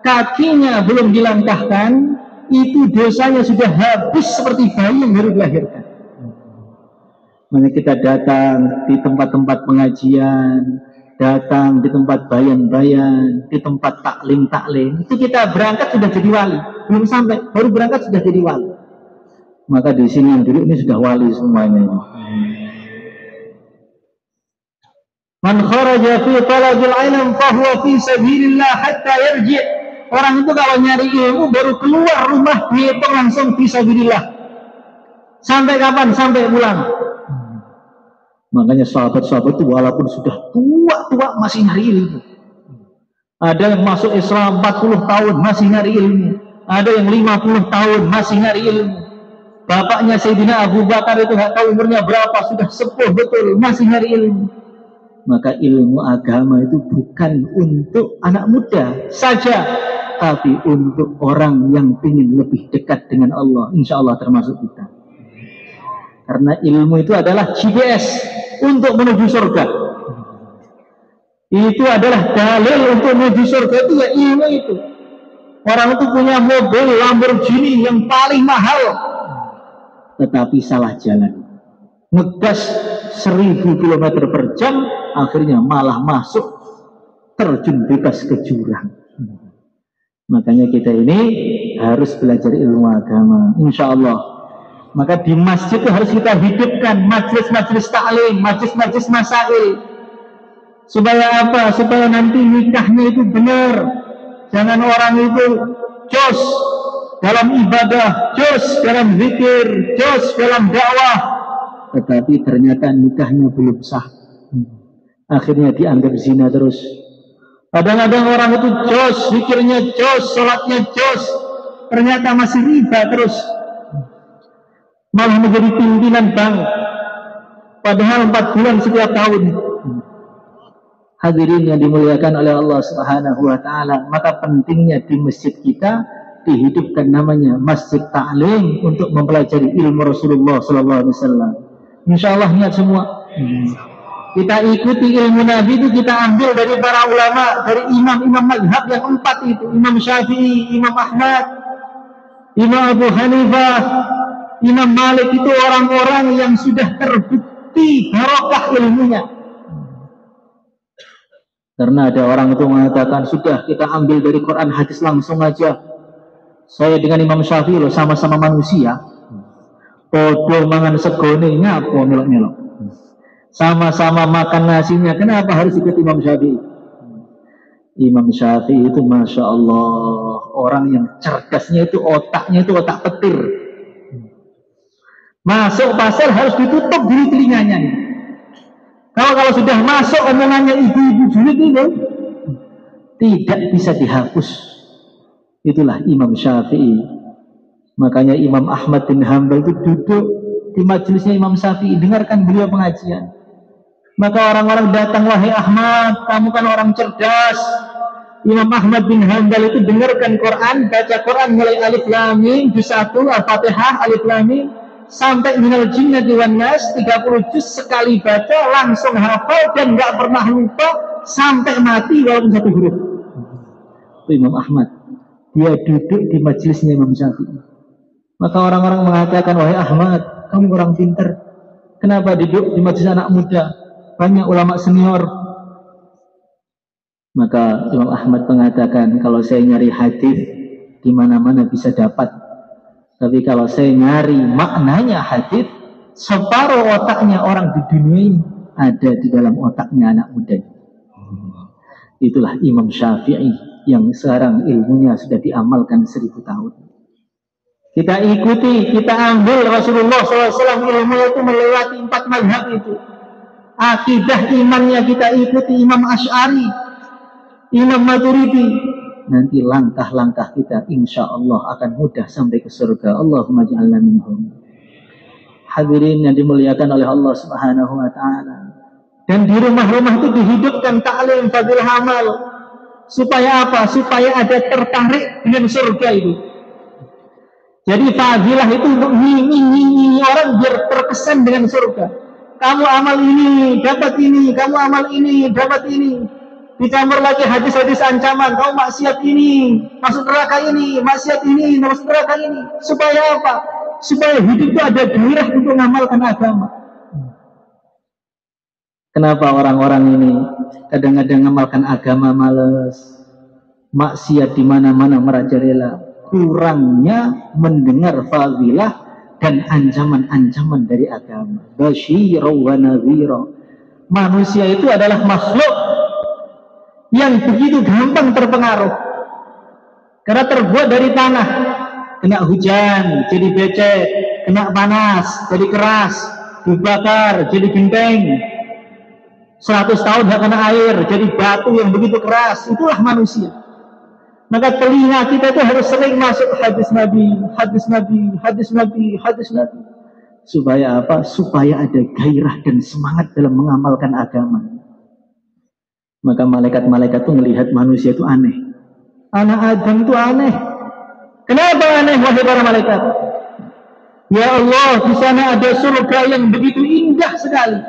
kakinya belum dilangkahkan, itu dosanya sudah habis seperti bayi yang baru dilahirkan. Maka kita datang di tempat-tempat pengajian, datang di tempat bayan-bayan, di tempat taklim, itu kita berangkat sudah jadi wali. Belum sampai, baru berangkat sudah jadi wali. Maka di sini yang duduk ini sudah wali semuanya. Man kharaja fi talabil ilm fahuwa fi sabilillah hatta yarji'. Orang itu kalau nyari ilmu baru keluar rumah dihitung langsung fi sabilillah. Sampai kapan? Sampai pulang. Makanya sahabat-sahabat itu walaupun sudah tua masih nyari ilmu. Ada yang masuk Islam 40 tahun masih nyari ilmu. Ada yang 50 tahun masih nyari ilmu. Bapaknya Sayyidina Abu Bakar itu nggak tahu umurnya berapa, sudah sepuh betul, masih nyari ilmu. Maka ilmu agama itu bukan untuk anak muda saja, tapi untuk orang yang ingin lebih dekat dengan Allah. Insya Allah termasuk kita. Karena ilmu itu adalah GPS untuk menuju surga. Itu adalah dalil untuk menuju surga, itu ya ilmu itu. Orang itu punya mobil Lamborghini yang paling mahal, tetapi salah jalan. Ngegas 1000 km per jam, akhirnya malah masuk terjun bebas ke jurang. Makanya kita ini harus belajar ilmu agama, insya Allah. Maka di masjid itu harus kita hidupkan majlis-majlis taklim, majlis-majlis masail. Supaya apa? Supaya nanti nikahnya itu benar. Jangan orang itu jos dalam ibadah, jos dalam zikir, jos dalam dakwah, tetapi ternyata nikahnya belum sah. Akhirnya dianggap zina terus. Kadang-kadang orang itu jos, zikirnya jos, sholatnya jos, ternyata masih riba terus. Malah menjadi pimpinan bank, padahal 4 bulan setiap tahun. Hadirin yang dimuliakan oleh Allah Subhanahu wa taala, maka pentingnya di masjid kita dihidupkan namanya Masjid Ta'lim untuk mempelajari ilmu Rasulullah sallallahu alaihi wasallam. Insyaallah niat semua. Kita ikuti ilmu Nabi itu, kita ambil dari para ulama, dari imam-imam mazhab yang 4 itu, Imam Syafi'i, Imam Ahmad, Imam Abu Hanifah, Imam Malik. Itu orang-orang yang sudah terbukti barokah ilmunya. Karena ada orang itu mengatakan, sudah kita ambil dari Quran hadis langsung aja. Saya dengan Imam Syafi'i loh, sama-sama manusia. Podo mangan segone ngapo melok-melok. Sama-sama makan nasinya, kenapa harus ikut Imam Syafi'i? Imam Syafi'i itu Masya Allah, orang yang cerdasnya itu otaknya itu otak petir. Masuk pasar harus ditutup dulu telinganya. Kalau sudah masuk omongannya ibu-ibu julid itu tidak bisa dihapus. Itulah Imam Syafi'i. Makanya Imam Ahmad bin Hanbal itu duduk di majelisnya Imam Syafi'i, dengarkan beliau pengajian. Maka orang-orang datang, wahai Ahmad, kamu kan orang cerdas. Imam Ahmad bin Hanbal itu dengarkan Quran, baca Quran mulai Alif Lam Mim juz 1 Al-Fatihah Alif Lam Mim sampai minal jinnati wan nas 30 juz sekali baca langsung hafal dan enggak pernah lupa sampai mati walaupun 1 huruf. Itu Imam Ahmad. Dia duduk di majelisnya Imam Syafi'i. Maka orang-orang mengatakan, wahai Ahmad, kamu orang pintar. Kenapa duduk di majelis anak muda? Banyak ulama senior. Maka Imam Ahmad mengatakan, kalau saya nyari hadis di mana-mana bisa dapat. Tapi kalau saya nyari maknanya hadis, separuh otaknya orang di dunia ini ada di dalam otaknya anak muda. Itulah Imam Syafi'i yang sekarang ilmunya sudah diamalkan 1000 tahun. Kita ikuti, kita ambil Rasulullah SAW, ilmu itu melewati 4 mazhab itu. Akidah imannya kita ikuti Imam Asy'ari, Imam Maturidi. Nanti langkah-langkah kita insya Allah akan mudah sampai ke surga. Allahumma ja'alna minhum. Hadirin yang dimuliakan oleh Allah Subhanahu wa taala. Dan di rumah-rumah itu dihidupkan ta'lim fadilah amal. Supaya apa? Supaya ada tertarik dengan surga itu. Jadi fadilah itu untuk ngingi orang biar terkesan dengan surga. Kamu amal ini, dapat ini. Kamu amal ini, dapat ini. Ditambah lagi hadis-hadis ancaman, kau maksiat ini, masuk neraka ini, maksiat ini, masuk neraka ini. Supaya apa? Supaya hidup itu ada gairah untuk mengamalkan agama. Kenapa orang-orang ini kadang-kadang mengamalkan agama males, maksiat di mana-mana merajalela? Kurangnya mendengar fadilah dan ancaman-ancaman dari agama. Basyira wa nadhira. Manusia itu adalah makhluk yang begitu gampang terpengaruh karena terbuat dari tanah. Kena hujan jadi becek, kena panas jadi keras, dibakar jadi genteng, 100 tahun gak kena air jadi batu yang begitu keras. Itulah manusia. Maka telinga kita itu harus sering masuk hadis Nabi, hadis Nabi, hadis Nabi, hadis Nabi. Supaya apa? Supaya ada gairah dan semangat dalam mengamalkan agama. Maka malaikat-malaikat itu melihat manusia itu aneh. Anak Adam itu aneh. Kenapa aneh, wahai para malaikat? Ya Allah, di sana ada surga yang begitu indah sekali.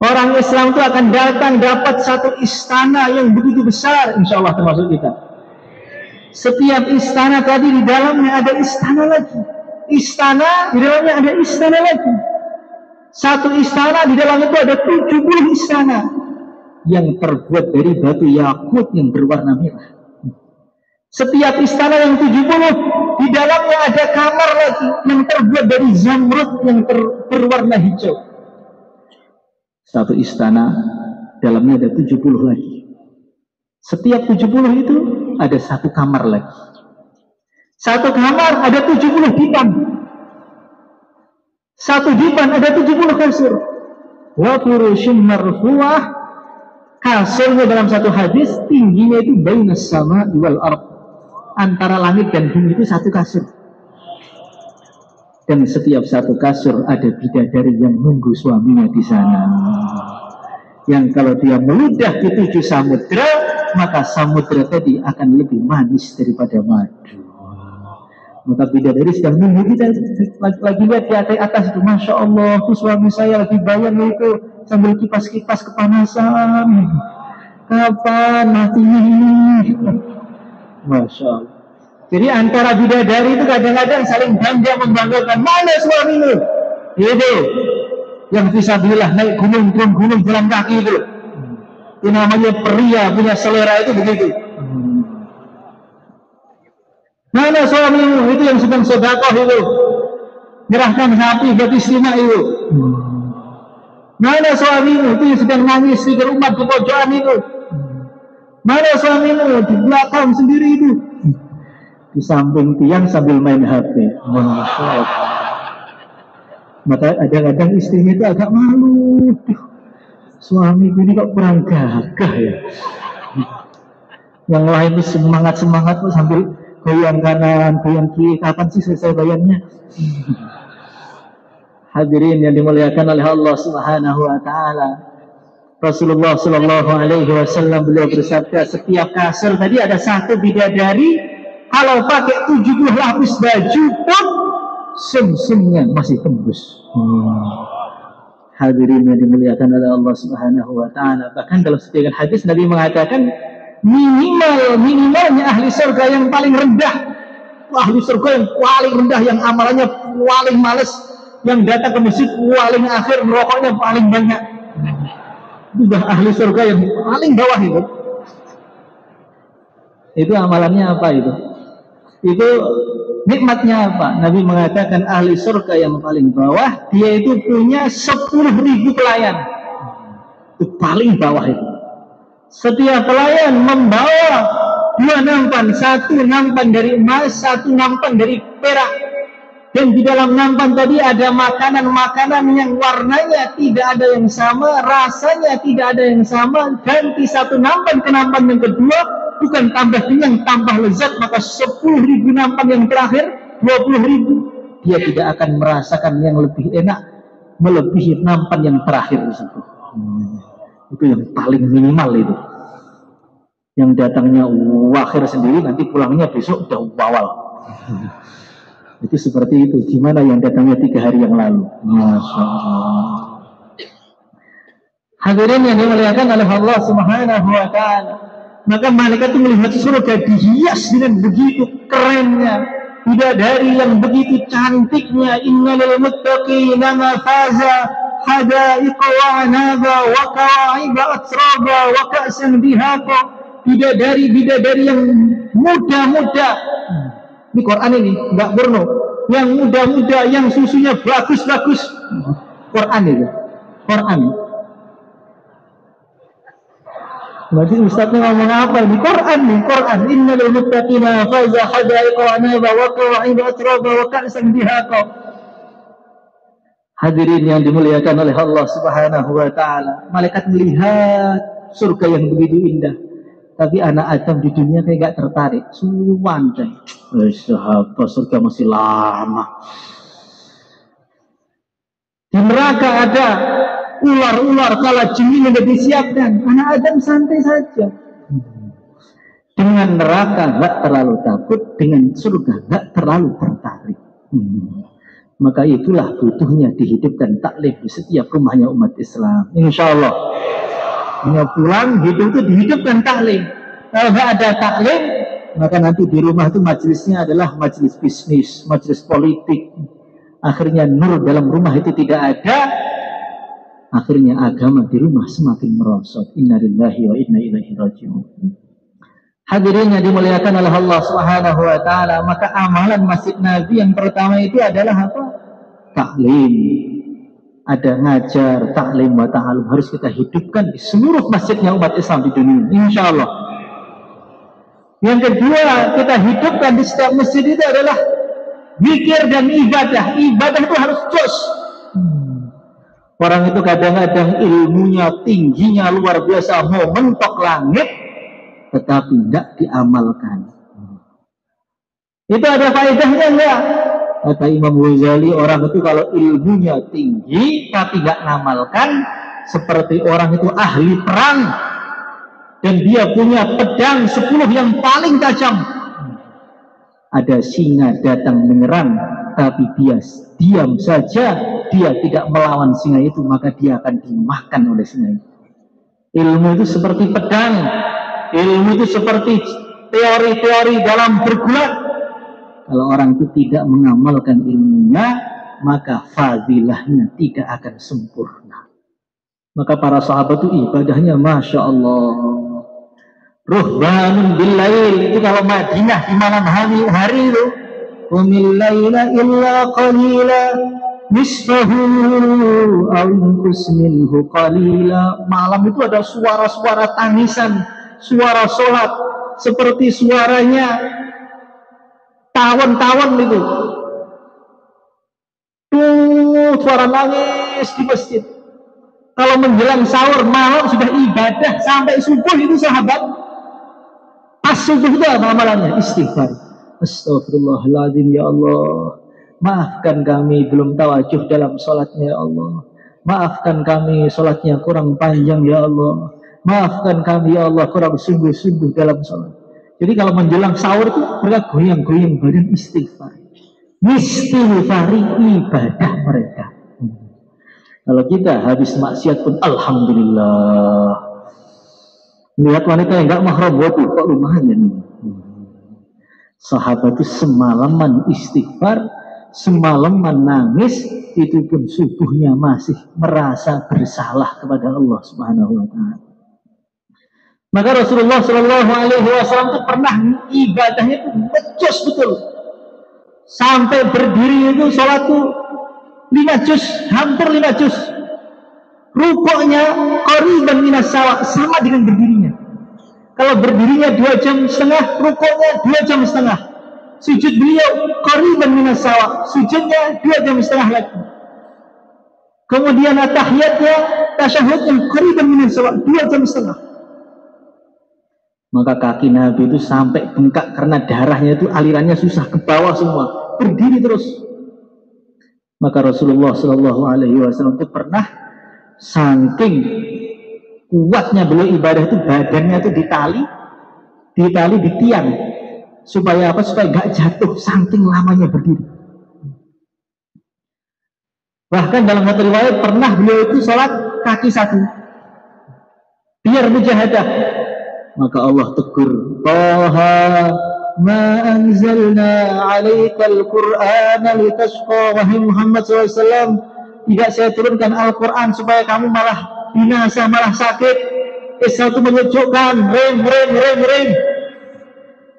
Orang Islam itu akan datang dapat satu istana yang begitu besar, insya Allah termasuk kita. Setiap istana tadi di dalamnya ada istana lagi. Istana di dalamnya ada istana lagi. Satu istana di dalam itu ada 70 istana yang terbuat dari batu yakut yang berwarna merah. Setiap istana yang 70 di dalamnya ada kamar lagi yang terbuat dari zamrud yang berwarna hijau. Satu istana dalamnya ada 70 lagi. Setiap 70 itu ada satu kamar lagi. Satu kamar ada 70 bidang. Satu dipan ada 70 kasur. Wa furushum marfu'ah, kasurnya dalam satu hadis tingginya itu bainas sama wal ardh, antara langit dan bumi itu satu kasur. Dan setiap satu kasur ada bidadari yang nunggu suaminya di sana. Yang kalau dia meludah di 7 samudra, maka samudra tadi akan lebih manis daripada madu. Maka bidadari sedang nunggu kita, lagi lihat di atas itu, Masya Allah, itu suami saya lagi bayang itu sambil kipas-kipas kepanasan. Kapan matinya ini? Masya Allah. Jadi antara bidadari itu kadang-kadang saling bangga membanggakan. Mana suamimu? Itu yang fisabilillah naik gunung, turun gunung, jalan kaki itu. Itu namanya pria, punya selera itu begitu. Mana suamimu? Itu yang sedang sedekah itu, menyerahkan sapi buat istrinya itu. Mana suamimu? Itu yang sedang nangis di rumah di pojokan itu. Mana suamimu? Di belakang sendiri itu, di samping tiang sambil main HP. Masya Allah. Maka kadang-kadang istrinya itu agak malu. Suami ini kok kurang gagah ya. Yang lain itu semangat-semangat kok sambil goyang kanan, goyang kiri. Kapan sih selesai bayangnya? Hadirin yang dimuliakan oleh Allah Subhanahu wa taala. Rasulullah sallallahu alaihi wasallam beliau bersabda, setiap kasur tadi ada satu bidadari, kalau pakai 70 lapis baju pun sum-sumnya masih tembus. Hadirin yang dimuliakan oleh Allah Subhanahu wa taala. Bahkan dalam sebagian hadis Nabi mengatakan minimalnya ahli surga yang paling rendah, ahli surga yang paling rendah, yang amalannya paling malas, yang datang ke masjid paling akhir, merokoknya paling banyak. Itu sudah ahli surga yang paling bawah itu. Itu amalannya apa itu? Itu nikmatnya apa? Nabi mengatakan ahli surga yang paling bawah, dia itu punya 10.000 pelayan. Itu paling bawah itu. Setiap pelayan membawa 2 nampan, 1 nampan dari emas, 1 nampan dari perak. Dan di dalam nampan tadi ada makanan-makanan yang warnanya tidak ada yang sama, rasanya tidak ada yang sama. Ganti 1 nampan ke nampan yang kedua, bukan tambah kenyang, tambah lezat. Maka 10.000 nampan yang terakhir, 20.000, dia tidak akan merasakan yang lebih enak melebihi nampan yang terakhir tersebut. Itu yang paling minimal itu. Yang datangnya wakhir sendiri, nanti pulangnya besok udah wawal. Itu seperti itu. Gimana yang datangnya 3 hari yang lalu? Masya Allah. Hadirin yang dimuliakan oleh Allah Subhanahu wa taala. Maka malaikat itu melihat surga dihias dengan begitu kerennya, bidadari yang begitu cantiknya. Innal muttaqina mafaza hadaiqa wa anaba wa kawa'iba atraba wa ka'san dihaqa. Bidadari-bidadari yang muda-muda. Ini Quran ini, enggak porno. Yang muda-muda, yang susunya bagus-bagus. Quran itu. Quran. Berarti Ustaznya ngomong apa ini? Quran nih, Quran. Innal muttaqina faza hadaiqa wa anaba wa kawa'iba atraba wa ka'san dihaqa. Hadirin yang dimuliakan oleh Allah Subhanahu wa taala. Malaikat melihat surga yang begitu indah. Tapi anak Adam di dunia kayak gak tertarik. Suwan coy. Sahabat surga masih lama. Di neraka ada ular-ular kala jengking yang disiapkan. Anak Adam santai saja. Dengan neraka gak terlalu takut, dengan surga gak terlalu tertarik. Maka itulah butuhnya dihidupkan taklim di setiap rumahnya umat Islam. Insya Allah. Pulang hidup itu dihidupkan taklim. Kalau nggak ada taklim, maka nanti di rumah itu majelisnya adalah majelis bisnis, majelis politik. Akhirnya nur dalam rumah itu tidak ada. Akhirnya agama di rumah semakin merosot. Inna lillahi wa inna ilaihi raji'un. Hadirin yang dimuliakan oleh Allah Subhanahu wa taala, maka amalan Masjid Nabi yang pertama itu adalah apa? Taklim. Ada ngajar, taklim wa ta'alum, harus kita hidupkan di seluruh masjidnya umat Islam di dunia, insya Allah. Yang kedua, kita hidupkan di setiap masjid itu adalah zikir dan ibadah. Ibadah itu harus jos. Orang itu kadang-kadang ilmunya tingginya luar biasa, mau mentok langit, tetapi tidak diamalkan. Itu ada faedahnya enggak? Kata Imam Ghazali, orang itu kalau ilmunya tinggi tapi tidak ngamalkan, seperti orang itu ahli perang dan dia punya pedang 10 yang paling tajam. Ada singa datang menyerang, tapi dia diam saja, dia tidak melawan singa itu, maka dia akan dimakan oleh singa itu. Ilmu itu seperti pedang, ilmu itu seperti teori-teori dalam bergulat. Kalau orang itu tidak mengamalkan ilmunya, maka fadilahnya tidak akan sempurna. Maka para sahabat itu ibadahnya Masya Allah. Ruhbanun billail, itu kalau Madinah di malam hari itu, qumil laila illa qalila nisfahu aw inqus minhu qalila. Malam itu ada suara-suara tangisan, suara sholat seperti suaranya tawon-tawon itu. Tuh suara nangis di masjid. Kalau menjelang sahur malam sudah ibadah sampai subuh itu sahabat. As-subuh itu apa amalannya? Istighfar. Astagfirullahaladzim ya Allah. Maafkan kami belum tawajuh dalam sholatnya ya Allah. Maafkan kami sholatnya kurang panjang ya Allah. Maafkan kami ya Allah kurang sungguh-sungguh dalam sholat. Jadi kalau menjelang sahur itu mereka goyang-goyang badan istighfar. Istighfari ibadah mereka. Kalau kita habis maksiat pun alhamdulillah. Lihat wanita yang enggak mahram, waduh kok lumayan nih. Sahabat itu semalaman istighfar, semalaman nangis, itu pun subuhnya masih merasa bersalah kepada Allah Subhanahu wa taala. Maka Rasulullah Shallallahu alaihi wasallam itu pernah ibadahnya itu becus betul. Sampai berdiri itu sholat itu 5 juz, hampir 5 juz. Rukuknya qariban minas sawa, sama dengan berdirinya. Kalau berdirinya 2 jam setengah, rukuknya 2 jam setengah. Sujud beliau qariban minas sawa, sujudnya 2 jam setengah lagi. Kemudian tahiyatnya, tasyahudnya qariban minas sawa, 2 jam setengah. Maka kaki Nabi itu sampai bengkak karena darahnya itu alirannya susah ke bawah semua, berdiri terus. Maka Rasulullah Shallallahu alaihi wasallam itu pernah saking kuatnya beliau ibadah itu, badannya itu ditali di tiang supaya apa? Supaya gak jatuh saking lamanya berdiri. Bahkan dalam satu riwayat pernah beliau itu sholat kaki satu biar mujahadah. Maka Allah tegur, Taha ma anzalna alaikal qur'ana litashqa. Wahai Muhammad SAW, tidak saya turunkan Al-Quran supaya kamu malah binasa, malah sakit. Islam itu menyejukkan, rem.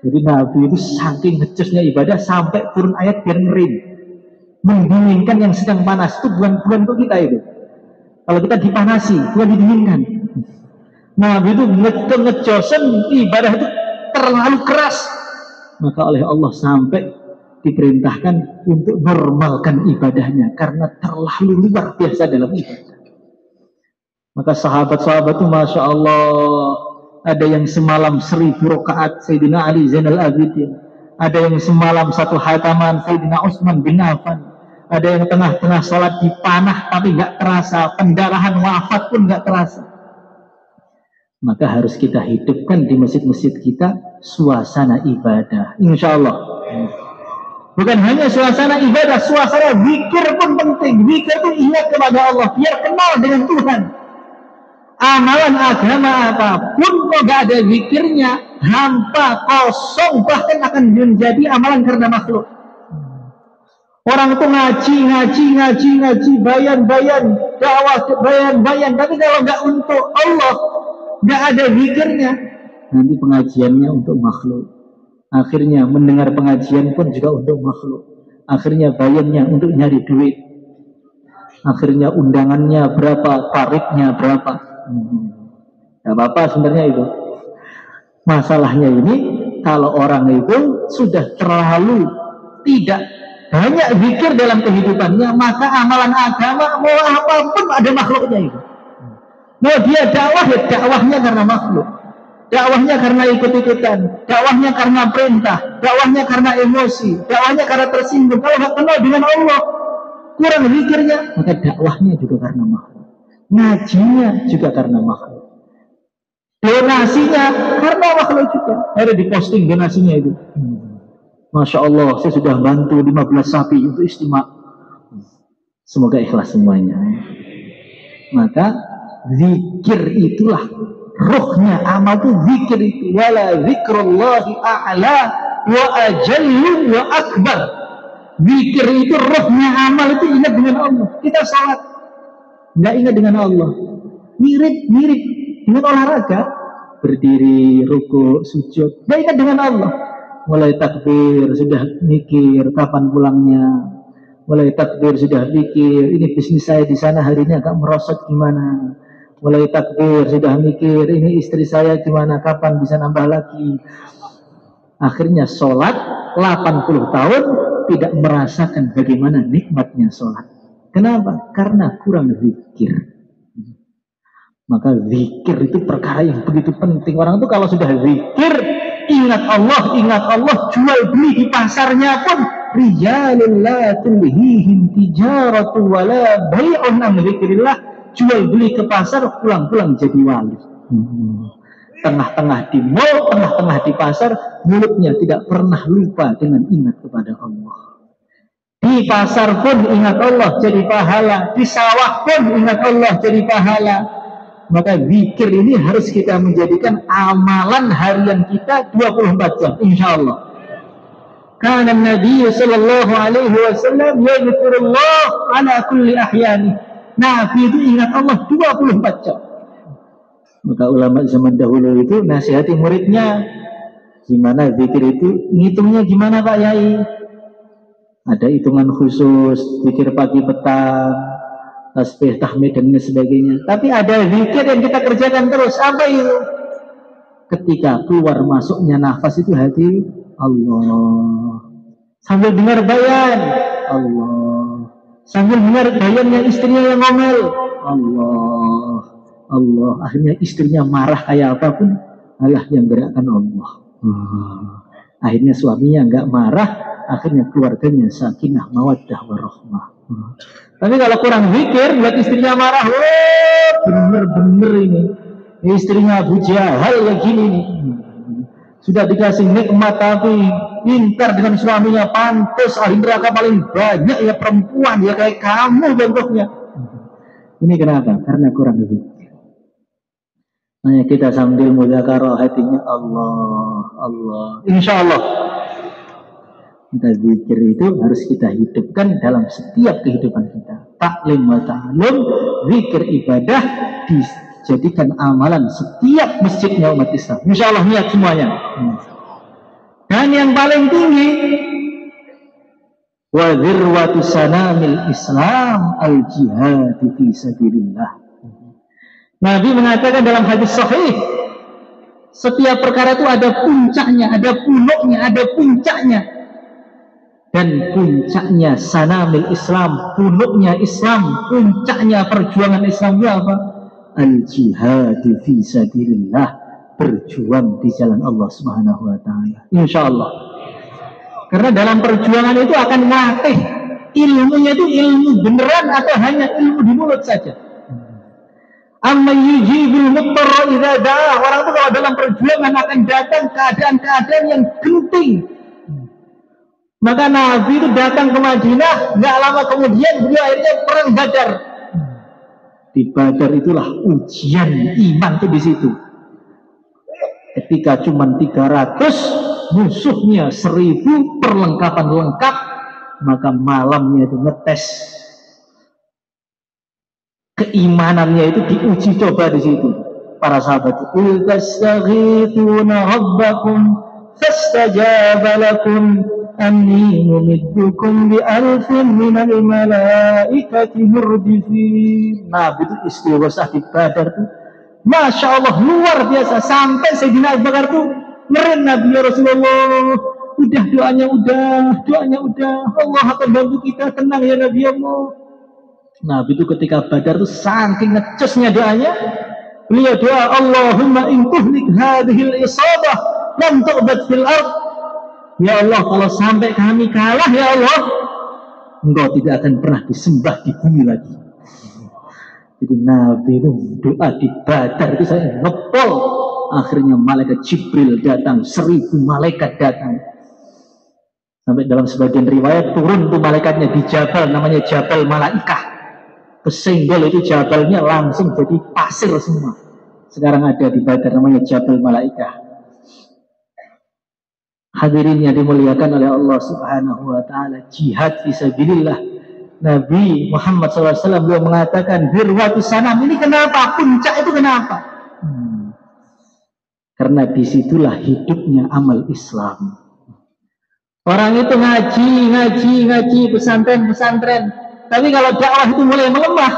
Jadi Nabi itu saking ngecusnya ibadah sampai turun ayat biar ngerim, mendinginkan yang sedang panas. Itu bulan-bulan untuk kita itu. Kalau kita dipanasi, bukan didinginkan. Nabi itu ngecosen ibadah itu terlalu keras. Maka oleh Allah sampai diperintahkan untuk normalkan ibadahnya karena terlalu luar biasa dalam ibadah. Maka sahabat-sahabat itu Masya Allah, ada yang semalam 1000 rakaat Sayyidina Ali Zainal Abidin, ada yang semalam 1 khataman Sayyidina Utsman bin Affan, ada yang tengah-tengah sholat dipanah tapi nggak terasa, pendarahan wafat pun nggak terasa. Maka harus kita hidupkan di masjid-masjid kita suasana ibadah, insya Allah. Bukan hanya suasana ibadah, suasana zikir pun penting. Zikir itu ingat kepada Allah, biar kenal dengan Tuhan. Amalan agama apapun kalau gak ada zikirnya, hampa, kosong, bahkan akan menjadi amalan karena makhluk. Orang itu ngaji, bayan, dakwah, bayan, tapi kalau gak untuk Allah, gak ada zikirnya, nanti pengajiannya untuk makhluk. Akhirnya mendengar pengajian pun juga untuk makhluk. Akhirnya bayannya untuk nyari duit. Akhirnya undangannya berapa, tarifnya berapa. Gak apa-apa sebenarnya itu. Masalahnya ini kalau orang itu sudah terlalu tidak banyak zikir dalam kehidupannya, maka amalan agama mau apapun ada makhluknya itu. Mau dia dakwah, ya dakwahnya karena makhluk, dakwahnya karena ikut-ikutan, dakwahnya karena perintah, dakwahnya karena emosi, dakwahnya karena tersinggung. Kalau nggak kenal dengan Allah, kurang zikirnya, maka dakwahnya juga karena makhluk, ngajinya juga karena makhluk, donasinya karena makhluk juga. Ada diposting donasinya itu. Masya Allah, saya sudah bantu 15 sapi untuk istimewa. Semoga ikhlas semuanya. Maka zikir itulah ruhnya amal itu, zikir itu. Wala zikrullahi a'la wa ajallu wa akbar. Zikir itu ruhnya amal itu, ingat dengan Allah. Kita salat nggak ingat dengan Allah, mirip dengan olahraga, berdiri, ruku, sujud, nggak ingat dengan Allah. Mulai takbir sudah mikir kapan pulangnya, mulai takbir sudah mikir ini bisnis saya di sana hari ini agak merosot gimana, mulai takbir sudah mikir ini istri saya gimana, kapan bisa nambah lagi. Akhirnya sholat 80 tahun tidak merasakan bagaimana nikmatnya sholat. Kenapa? Karena kurang zikir. Maka zikir itu perkara yang begitu penting. Orang itu kalau sudah zikir, ingat Allah, jual beli di pasarnya pun rijalul la tulhihim tijaratu wala bai'un an dzikrillah, jual beli ke pasar, pulang-pulang jadi wali. Tengah-tengah di mall, tengah-tengah di pasar, mulutnya tidak pernah lupa dengan ingat kepada Allah. Di pasar pun ingat Allah jadi pahala, di sawah pun ingat Allah jadi pahala. Maka zikir ini harus kita menjadikan amalan harian kita 24 jam, insya Allah. Karena Nabi sallallahu alaihi wasallam yadhkurullah ala kulli ahyani. Nabi itu ingat Allah 24 jam. Maka ulama zaman dahulu itu nasihati muridnya, gimana zikir itu, ngitungnya gimana Pak Yai? Ada hitungan khusus, zikir pagi petang, tasbih, tahmid dan sebagainya. Tapi ada zikir yang kita kerjakan terus. Apa itu? Ketika keluar masuknya nafas itu hati Allah. Sambil dengar bayan Allah. Sambil dengar bayannya istrinya yang ngomel Allah. Allah. Akhirnya istrinya marah kayak apapun, Allah yang gerakkan Allah. Akhirnya suaminya nggak marah, akhirnya keluarganya sakinah, mawaddah, warahmah. Tapi kalau kurang zikir, buat istrinya marah, bener-bener ini istrinya Abu Jahal ya gini nih. Sudah dikasih nikmat tapi pintar dengan suaminya, pantas ahli neraka paling banyak ya perempuan ya kayak kamu bentuknya. Ini kenapa? Karena kurang zikir. Nah, kita sambil mudzakarah hatinya Allah. Insya Allah kita zikir itu harus kita hidupkan dalam setiap kehidupan kita. Taklim wa ta'alum, zikir ibadah dijadikan amalan setiap masjidnya umat Islam. Insya Allah niat semuanya. Dan yang paling tinggi, wa dzirwatu sanamil Islam al-jihad fi sabilillah. Nabi mengatakan dalam hadis sahih, setiap perkara itu ada puncaknya, ada punuknya, ada puncaknya. Dan puncaknya sanamil Islam, punuknya Islam, puncaknya perjuangan Islam itu apa? Al-jihad fi sabilillah, berjuang di jalan Allah Subhanahu wa taala. Insyaallah. Karena dalam perjuangan itu akan melatih ilmunya itu ilmu beneran atau hanya ilmu di mulut saja. Amma yujibul muttarra idza da'a. Orang itu kalau dalam perjuangan akan datang keadaan-keadaan yang genting. Maka Nabi itu datang ke Madinah, nggak lama kemudian beliau akhirnya perang Badar. Di Badar itulah ujian iman itu di situ. Ketika cuma 300, musuhnya 1000, perlengkapan lengkap, maka malamnya itu ngetes keimanannya itu diuji coba di situ. Para sahabat itu, "Tastaghithuna rabbakum fastajaba lakum anni mumiddukum bi alfin minal malaikati murdifin." Nabi itu istighosah di Badar itu, Masya Allah luar biasa. Sampai Sayyidina Abu Bakar itu ngeren Nabi ya Rasulullah, Udah doanya udah. Allah akan bantu kita, tenang ya Nabi Allah. Nah, itu ketika Badar itu saking ngecesnya doanya, beliau doa, Allahumma in tuhlik hadhil isabah lam tu'bad fil ard. Ya Allah, kalau sampai kami kalah ya Allah, Engkau tidak akan pernah disembah di bumi lagi. Jadi Nabi itu doa di Badar itu saya ngepol. Akhirnya malaikat Jibril datang, 1000 malaikat datang. Sampai dalam sebagian riwayat turun tuh malaikatnya di jabal namanya Jabal Malaikah. Kesenggol itu jabalnya langsung jadi pasir semua. Sekarang ada di Badar namanya Jabal Malaikah. Hadirin yang dimuliakan oleh Allah Subhanahu wa taala, jihad fisabilillah. Nabi Muhammad SAW beliau mengatakan dirwatu sanam ini kenapa? Puncak itu kenapa? Karena disitulah hidupnya amal Islam. Orang itu ngaji, pesantren. Tapi kalau dakwah itu mulai melemah,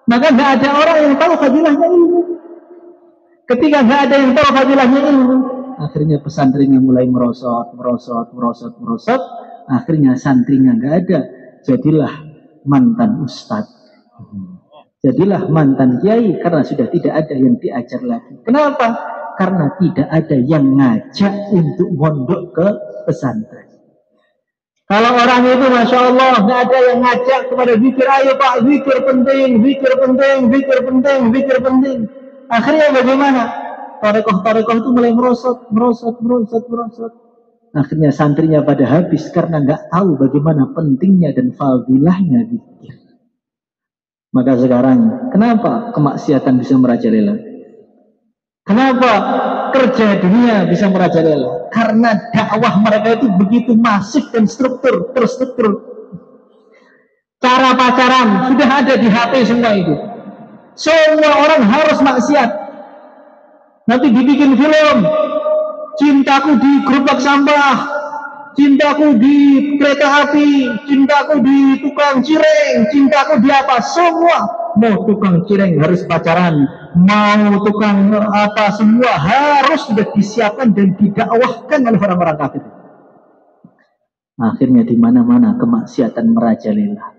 maka nggak ada orang yang tahu fadilahnya ilmu. Ketika nggak ada yang tahu fadilahnya ilmu, akhirnya pesantrennya mulai merosot. Akhirnya santrinya nggak ada. Jadilah mantan ustadz. Jadilah mantan kiai karena sudah tidak ada yang diajar lagi. Kenapa? Karena tidak ada yang ngajak untuk mondok ke pesantren. Kalau orang itu Masya Allah nggak ada yang ngajak kepada zikir, ayo Pak, zikir penting. Akhirnya bagaimana? Tarekoh itu mulai merosot. Akhirnya santrinya pada habis karena nggak tahu bagaimana pentingnya dan fadilahnya zikir. Maka sekarang kenapa kemaksiatan bisa merajalela? Kenapa kerja dunia bisa merajalela? Karena dakwah mereka itu begitu masif dan terstruktur. Cara pacaran sudah ada di HP semua itu. Semua orang harus maksiat. Nanti dibikin film, cintaku di gerobak sampah, cintaku di kereta api, cintaku di tukang cireng, cintaku di apa, semua. Mau tukang cireng harus pacaran, mau tukang apa, semua harus sudah disiapkan dan didakwahkan oleh orang-orang kafir. Akhirnya di mana-mana kemaksiatan merajalela.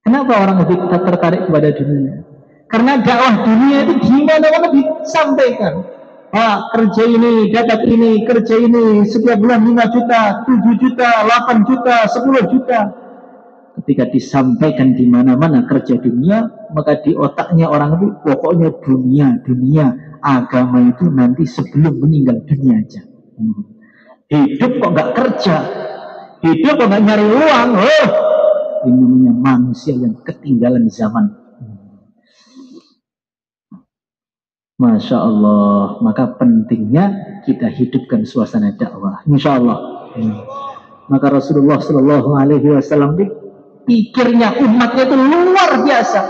Kenapa orang lebih tertarik kepada dunia? Karena dakwah dunia itu di mana-mana disampaikan. Pak, kerja ini, dapat ini, kerja ini, setiap bulan 5 juta, 7 juta, 8 juta, 10 juta. Ketika disampaikan di mana-mana kerja dunia, maka di otaknya orang itu pokoknya dunia. Agama itu nanti sebelum meninggal dunia aja. Hidup kok nggak kerja, hidup kok nggak nyari uang. Ini namanya manusia yang ketinggalan zaman. Masya Allah, maka pentingnya kita hidupkan suasana dakwah. Insya Allah. Maka Rasulullah Shallallahu Alaihi Wasallam pikirnya umatnya itu luar biasa.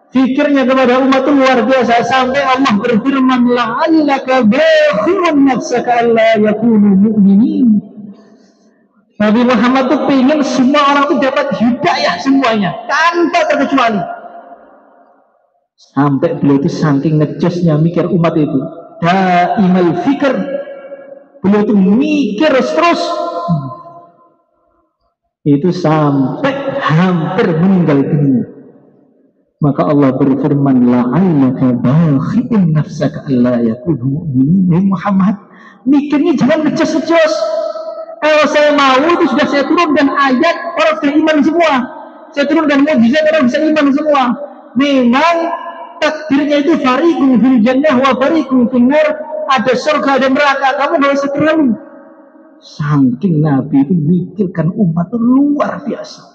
Fikirnya kepada umat itu luar biasa sampai Allah berfirman, la'allaka bakhirun nafsaka alla yakunu mu'minin. Nabi Muhammad itu pengen semua orang itu dapat hidayah semuanya tanpa terkecuali. Sampai beliau itu saking ngejosnya mikir umat itu, daimal fikir, beliau itu mikir terus. Itu sampai hampir meninggal dunia. Maka Allah berfirman, la'allaka bakhi'un nafsaka alla yakunu mu'minin. Muhammad, mikirnya jangan ngejos-ngejos. Kalau saya mau itu sudah saya turunkan ayat, orang sudah iman semua. Saya turunkan mukjizat, orang bisa iman semua. Memang takdirnya itu fariqun fil jannah wa fariqun fil nar, ada surga dan neraka. Kamu nggak usah terlalu. Saking Nabi itu mikirkan umat itu luar biasa.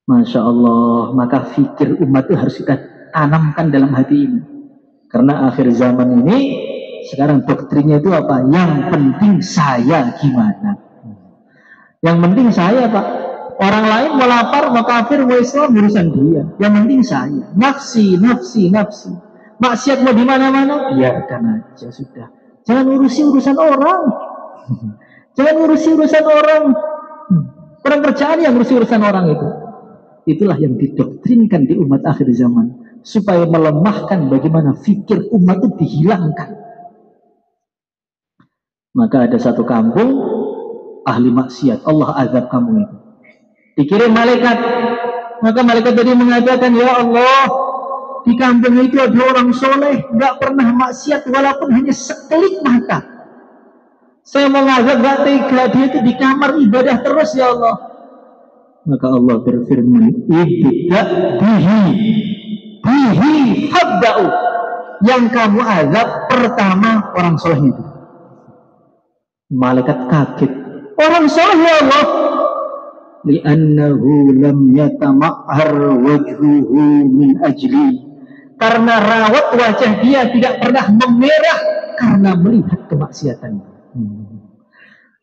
Masya Allah, maka fikir umat itu harus kita tanamkan dalam hati ini. Karena akhir zaman ini, sekarang doktrinnya itu apa? Yang penting saya gimana? Yang penting saya, Pak. Orang lain mau lapar, mau kafir, mau Islam, urusan dia. Yang penting saya. Nafsi. Maksiat mau di mana-mana, biarkan aja sudah. Jangan urusi urusan orang. Jangan urusi urusan orang. Orang kerjaan yang urusi urusan orang itu. Itulah yang didoktrinkan di umat akhir zaman, supaya melemahkan bagaimana fikir umat itu dihilangkan. Maka ada satu kampung ahli maksiat, Allah azab kampung itu. Dikirim malaikat. Maka malaikat tadi mengatakan, ya Allah, di kampung itu ada orang soleh, nggak pernah maksiat walaupun hanya sekelip mata. Saya mau ngazab gak tega, dia itu di kamar ibadah terus ya Allah. Maka Allah berfirman, ibda bihi habda'u. Yang kamu azab pertama orang soleh itu. Malaikat kaget. Orang soleh ya Allah. Li'annahu lam yatama'har wajhuhu min ajli. Karena rawat wajah dia tidak pernah memerah karena melihat kemaksiatannya.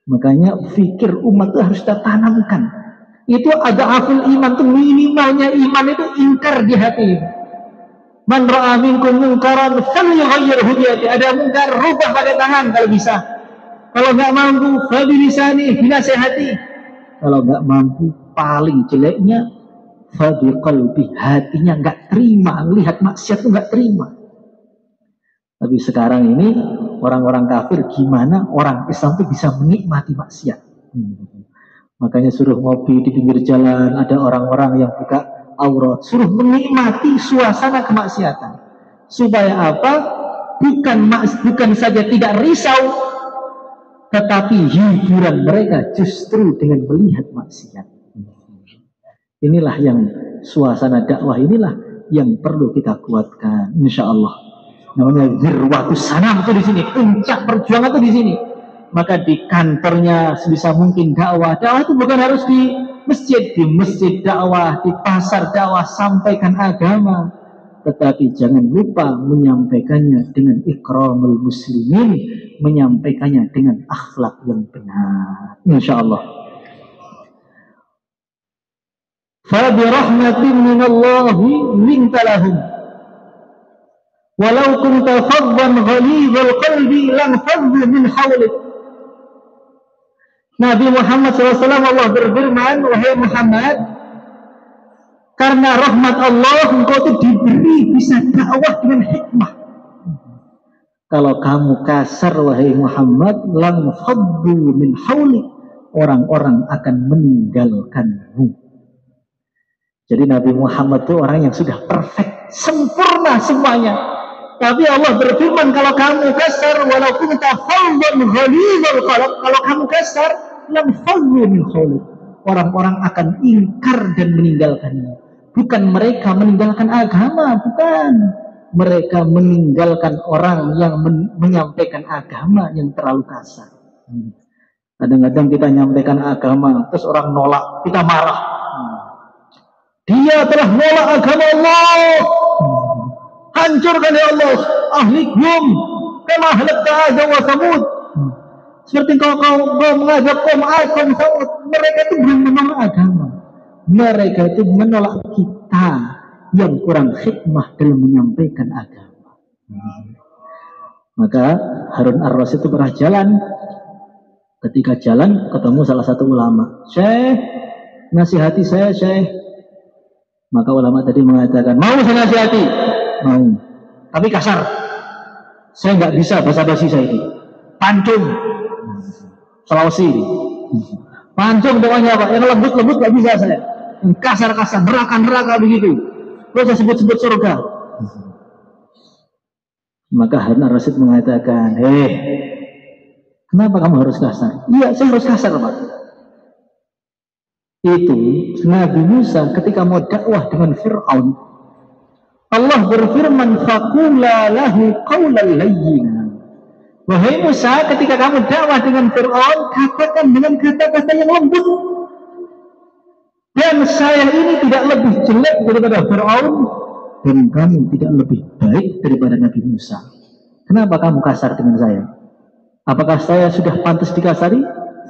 Makanya fikir umat itu harus kita tanamkan. Itu ada aful iman, itu minimalnya iman itu ingkar di hati. Man ra'a minkum munkaran falyughayyirhu bi yadihi. Ada munkar, rubah pakai tangan kalau bisa. Kalau nggak mampu, fa bi lisani, dinasihati. Kalau nggak mampu, paling jeleknya fa bi qalbi, hatinya nggak terima, lihat maksiat itu nggak terima. Tapi sekarang ini orang-orang kafir, gimana orang Islam itu bisa menikmati maksiat? Makanya suruh ngopi di pinggir jalan, ada orang-orang yang buka aurat, suruh menikmati suasana kemaksiatan. Supaya apa? Bukan saja tidak risau, tetapi hiburan mereka justru dengan melihat maksiat. Inilah yang suasana dakwah, inilah yang perlu kita kuatkan, insya Allah. Namanya zirwatus sanam itu di sini, puncak perjuangan itu di sini. Maka di kantornya sebisa mungkin dakwah. Dakwah itu bukan harus di masjid dakwah, di pasar dakwah, sampaikan agama. Tetapi jangan lupa menyampaikannya dengan ikramul muslimin, menyampaikannya dengan akhlak yang benar. Insyaallah. Fa bi rahmatin minallahi linta lahum. Walau kunta faddan ghalidhal qalbi lam faddu min hawlik. Nabi Muhammad SAW Allah berfirman, wahai Muhammad, karena rahmat Allah engkau itu diberi bisa dakwah dengan hikmah. Kalau kamu kasar wahai Muhammad, lam faddu min hawlik, orang-orang akan meninggalkanmu. Jadi Nabi Muhammad itu orang yang sudah perfect, sempurna semuanya. Tapi Allah berfirman, kalau kamu kasar, walaupun tafawwan ghalidhal qalb, kalau kamu kasar, lam faddu min hawlik, orang-orang akan ingkar dan meninggalkanmu. Bukan mereka meninggalkan agama, bukan. Mereka meninggalkan orang yang menyampaikan agama yang terlalu kasar. Kadang-kadang kita menyampaikan agama, terus orang nolak, kita marah. Dia telah nolak agama Allah. Hancurkan ya Allah, ahlikum kama halakta Ad wa Samud. Seperti kau mengajak kaum Ad dan Samud, mereka itu belum menolak agama. Mereka itu menolak kita yang kurang hikmah dalam menyampaikan agama. Maka Harun Ar-Rasyid itu pernah jalan. Ketika jalan ketemu salah satu ulama. Syekh, nasihati saya Syekh. Maka ulama tadi mengatakan, mau saya nasihati? Mau, tapi kasar. Saya nggak bisa basa-basi saya ini. Pancung, Sulawesi. Pancung pokoknya Pak. Yang lembut-lembut nggak bisa saya. Yang kasar-kasar, neraka begitu. Terus saya sebut-sebut surga. Maka Harun Ar-Rasyid mengatakan, kenapa kamu harus kasar? Iya, saya harus kasar Pak. Itu Nabi Musa ketika mau dakwah dengan Fir'aun, Allah berfirman, faqula lahu qawlan layyina. Wahai Musa, ketika kamu dakwah dengan Fir'aun, katakan dengan kata-kata yang lembut. Dan saya ini tidak lebih jelek daripada Fir'aun, dan kamu tidak lebih baik daripada Nabi Musa. Kenapa kamu kasar dengan saya? Apakah saya sudah pantas dikasari?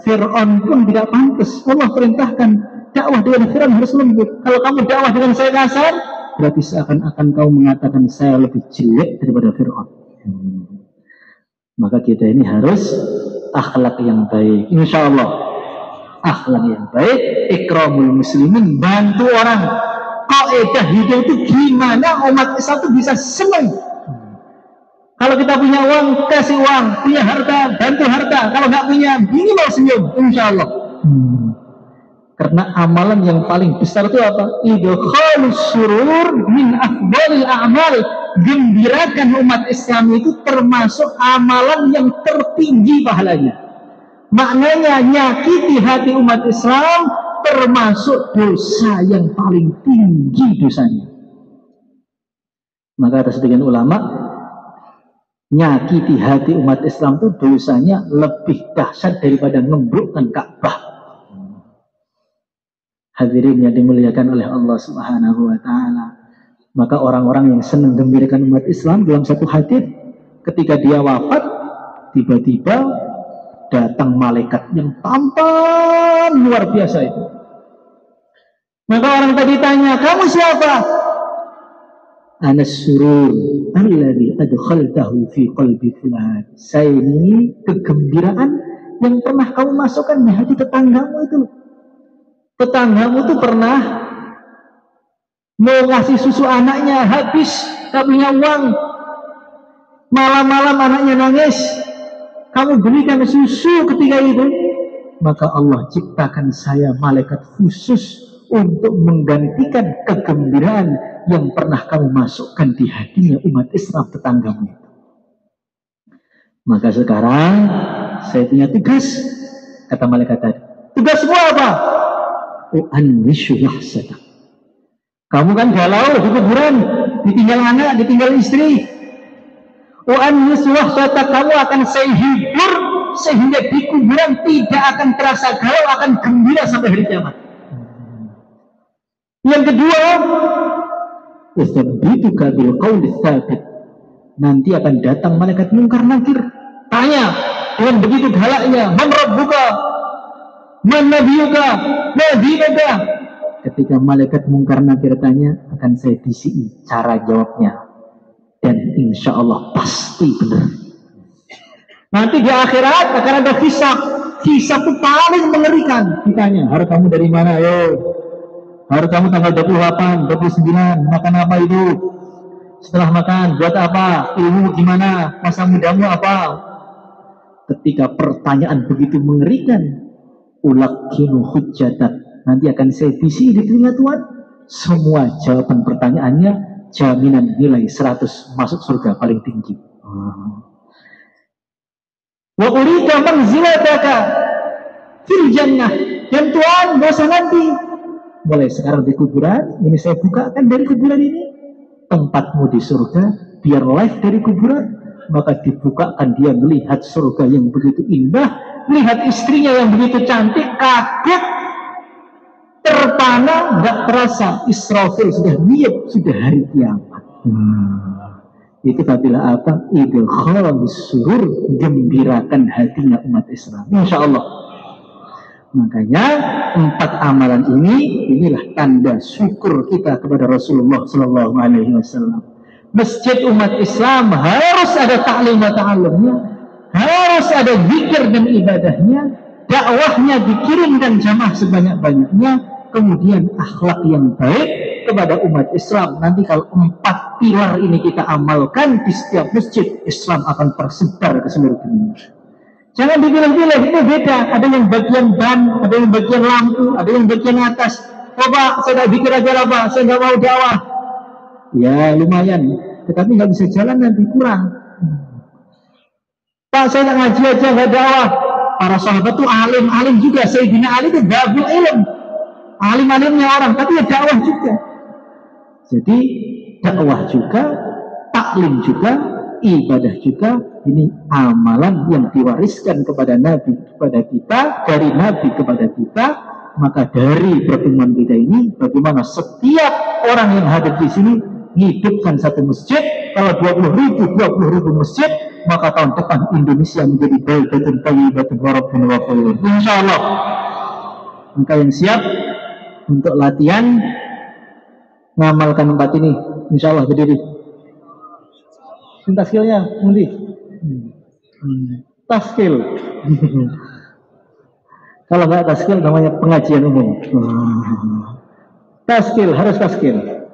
Fir'aun pun tidak pantas. Allah perintahkan dakwah dengan Fir'aun harus lembut. Kalau kamu dakwah dengan saya kasar, berarti seakan-akan kau mengatakan saya lebih jelek daripada Fir'aun. Maka kita ini harus akhlak yang baik, insya Allah. Akhlak yang baik, ikramul muslimin, bantu orang. Kaidah hidup itu gimana umat Islam itu bisa senang. Kalau kita punya uang, kasih uang. Punya harta, bantu harta. Kalau nggak punya, minimal senyum, insya Allah. Karena amalan yang paling besar itu apa? Idkhalus surur min afdalil a'mal. Gembirakan umat Islam itu termasuk amalan yang tertinggi pahalanya. Maknanya nyakiti hati umat Islam termasuk dosa yang paling tinggi dosanya. Maka kata sebagian ulama, nyakiti hati umat Islam itu dosanya lebih dahsyat daripada ngembrukkan Ka'bah. Hadirin yang dimuliakan oleh Allah Subhanahu wa taala. Maka orang-orang yang senang gembirakan umat Islam dalam satu hadis, ketika dia wafat, tiba-tiba datang malaikat yang tampan luar biasa itu. Maka orang tadi tanya, kamu siapa? Anas surur alladzi adkhaltahu fi qalbi fulan. Saya ini kegembiraan yang pernah kamu masukkan di hati tetanggamu itu. Tetanggamu tuh pernah mau ngasih susu anaknya, habis gak punya uang. Malam-malam anaknya nangis, kamu belikan susu ketika itu. Maka Allah ciptakan saya malaikat khusus untuk menggantikan kegembiraan yang pernah kamu masukkan di hatinya umat Islam tetanggamu. Maka sekarang saya punya tugas, kata malaikat tadi. Tugasmu apa? U'annishu wahsata. Kamu kan galau di kuburan, ditinggal anak, ditinggal istri. U'annishu wahsata, kamu akan saya hibur sehingga di kuburan tidak akan terasa galau, akan gembira sampai hari kiamat. Yang kedua, usabituka bil qawli tsabit. Nanti akan datang malaikat mungkar nakir, tanya dengan begitu galaknya, man rabbuka, man nabiyuka, ma dinuka. Ketika malaikat mungkar nakir tanya, akan saya bisi cara jawabnya, dan insya Allah pasti benar. Nanti di akhirat akan ada hisab. Hisab itu paling mengerikan. Ditanya, hari kamu dari mana? Yo, hari kamu tanggal 28, 29, makan apa itu? Setelah makan, buat apa? Ilmu gimana? Masa mudamu apa? Ketika pertanyaan begitu mengerikan, ulakinu hujjatan, nanti akan saya bisi di telinga Tuhan. Semua jawaban pertanyaannya jaminan nilai 100 masuk surga paling tinggi. Wa urida manzilataka fil jannah. Dan Tuhan gak usah nanti, mulai sekarang di kuburan ini saya bukakan dari kuburan ini tempatmu di surga, biar live dari kuburan. Maka dibukakan, dia melihat surga yang begitu indah, melihat istrinya yang begitu cantik, kaget, terpana, nggak terasa Israfil sudah niat, sudah hari kiamat. Itu apabila apa? Idkhalus surur, gembirakan hatinya umat Islam, insya Allah. Makanya 4 amalan ini, inilah tanda syukur kita kepada Rasulullah Sallallahu Alaihi Wasallam. Masjid umat Islam harus ada ta'lim wa ta'allumnya, harus ada zikir dan ibadahnya, dakwahnya dikirimkan jamaah sebanyak-banyaknya, kemudian akhlak yang baik kepada umat Islam. Nanti kalau 4 pilar ini kita amalkan di setiap masjid, Islam akan tersebar ke seluruh dunia. Jangan dipilih-pilih, ini beda. Ada yang bagian ban, ada yang bagian lampu, ada yang bagian atas. Oh Pak, saya tak pikir aja lah Pak, saya nggak mau dakwah. Ya lumayan, tetapi nggak bisa jalan nanti, kurang. Pak, saya tak ngaji aja, nggak dakwah. Para sahabat tuh alim-alim juga. Sayyidina Ali itu babul ilm, alim-alimnya orang, tapi ya dakwah juga. Jadi dakwah juga, taklim juga, ibadah juga. Ini amalan yang diwariskan kepada Nabi kepada kita, dari Nabi kepada kita. Maka dari pertemuan kita ini, bagaimana setiap orang yang hadir di sini hidupkan satu masjid. Kalau 20.000 masjid, maka tahun depan Indonesia menjadi baldatun thayyibatun wa rabbun ghafur, insyaallah. Maka yang siap untuk latihan ngamalkan 4 ini, insyaallah berdiri. Minta skillnya, Mundi. Taskil. Kalau nggak taskil namanya pengajian umum. Taskil, harus taskil.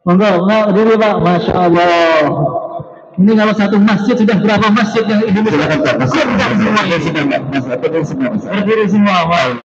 Monggo, berdiri Pak, Masya Allah. Ini kalau satu masjid sudah berapa masjid yang Indonesia? Silakan Pak. Mas. Sudah semua. Sudah Mas. Berdiri semua. Berdiri semua.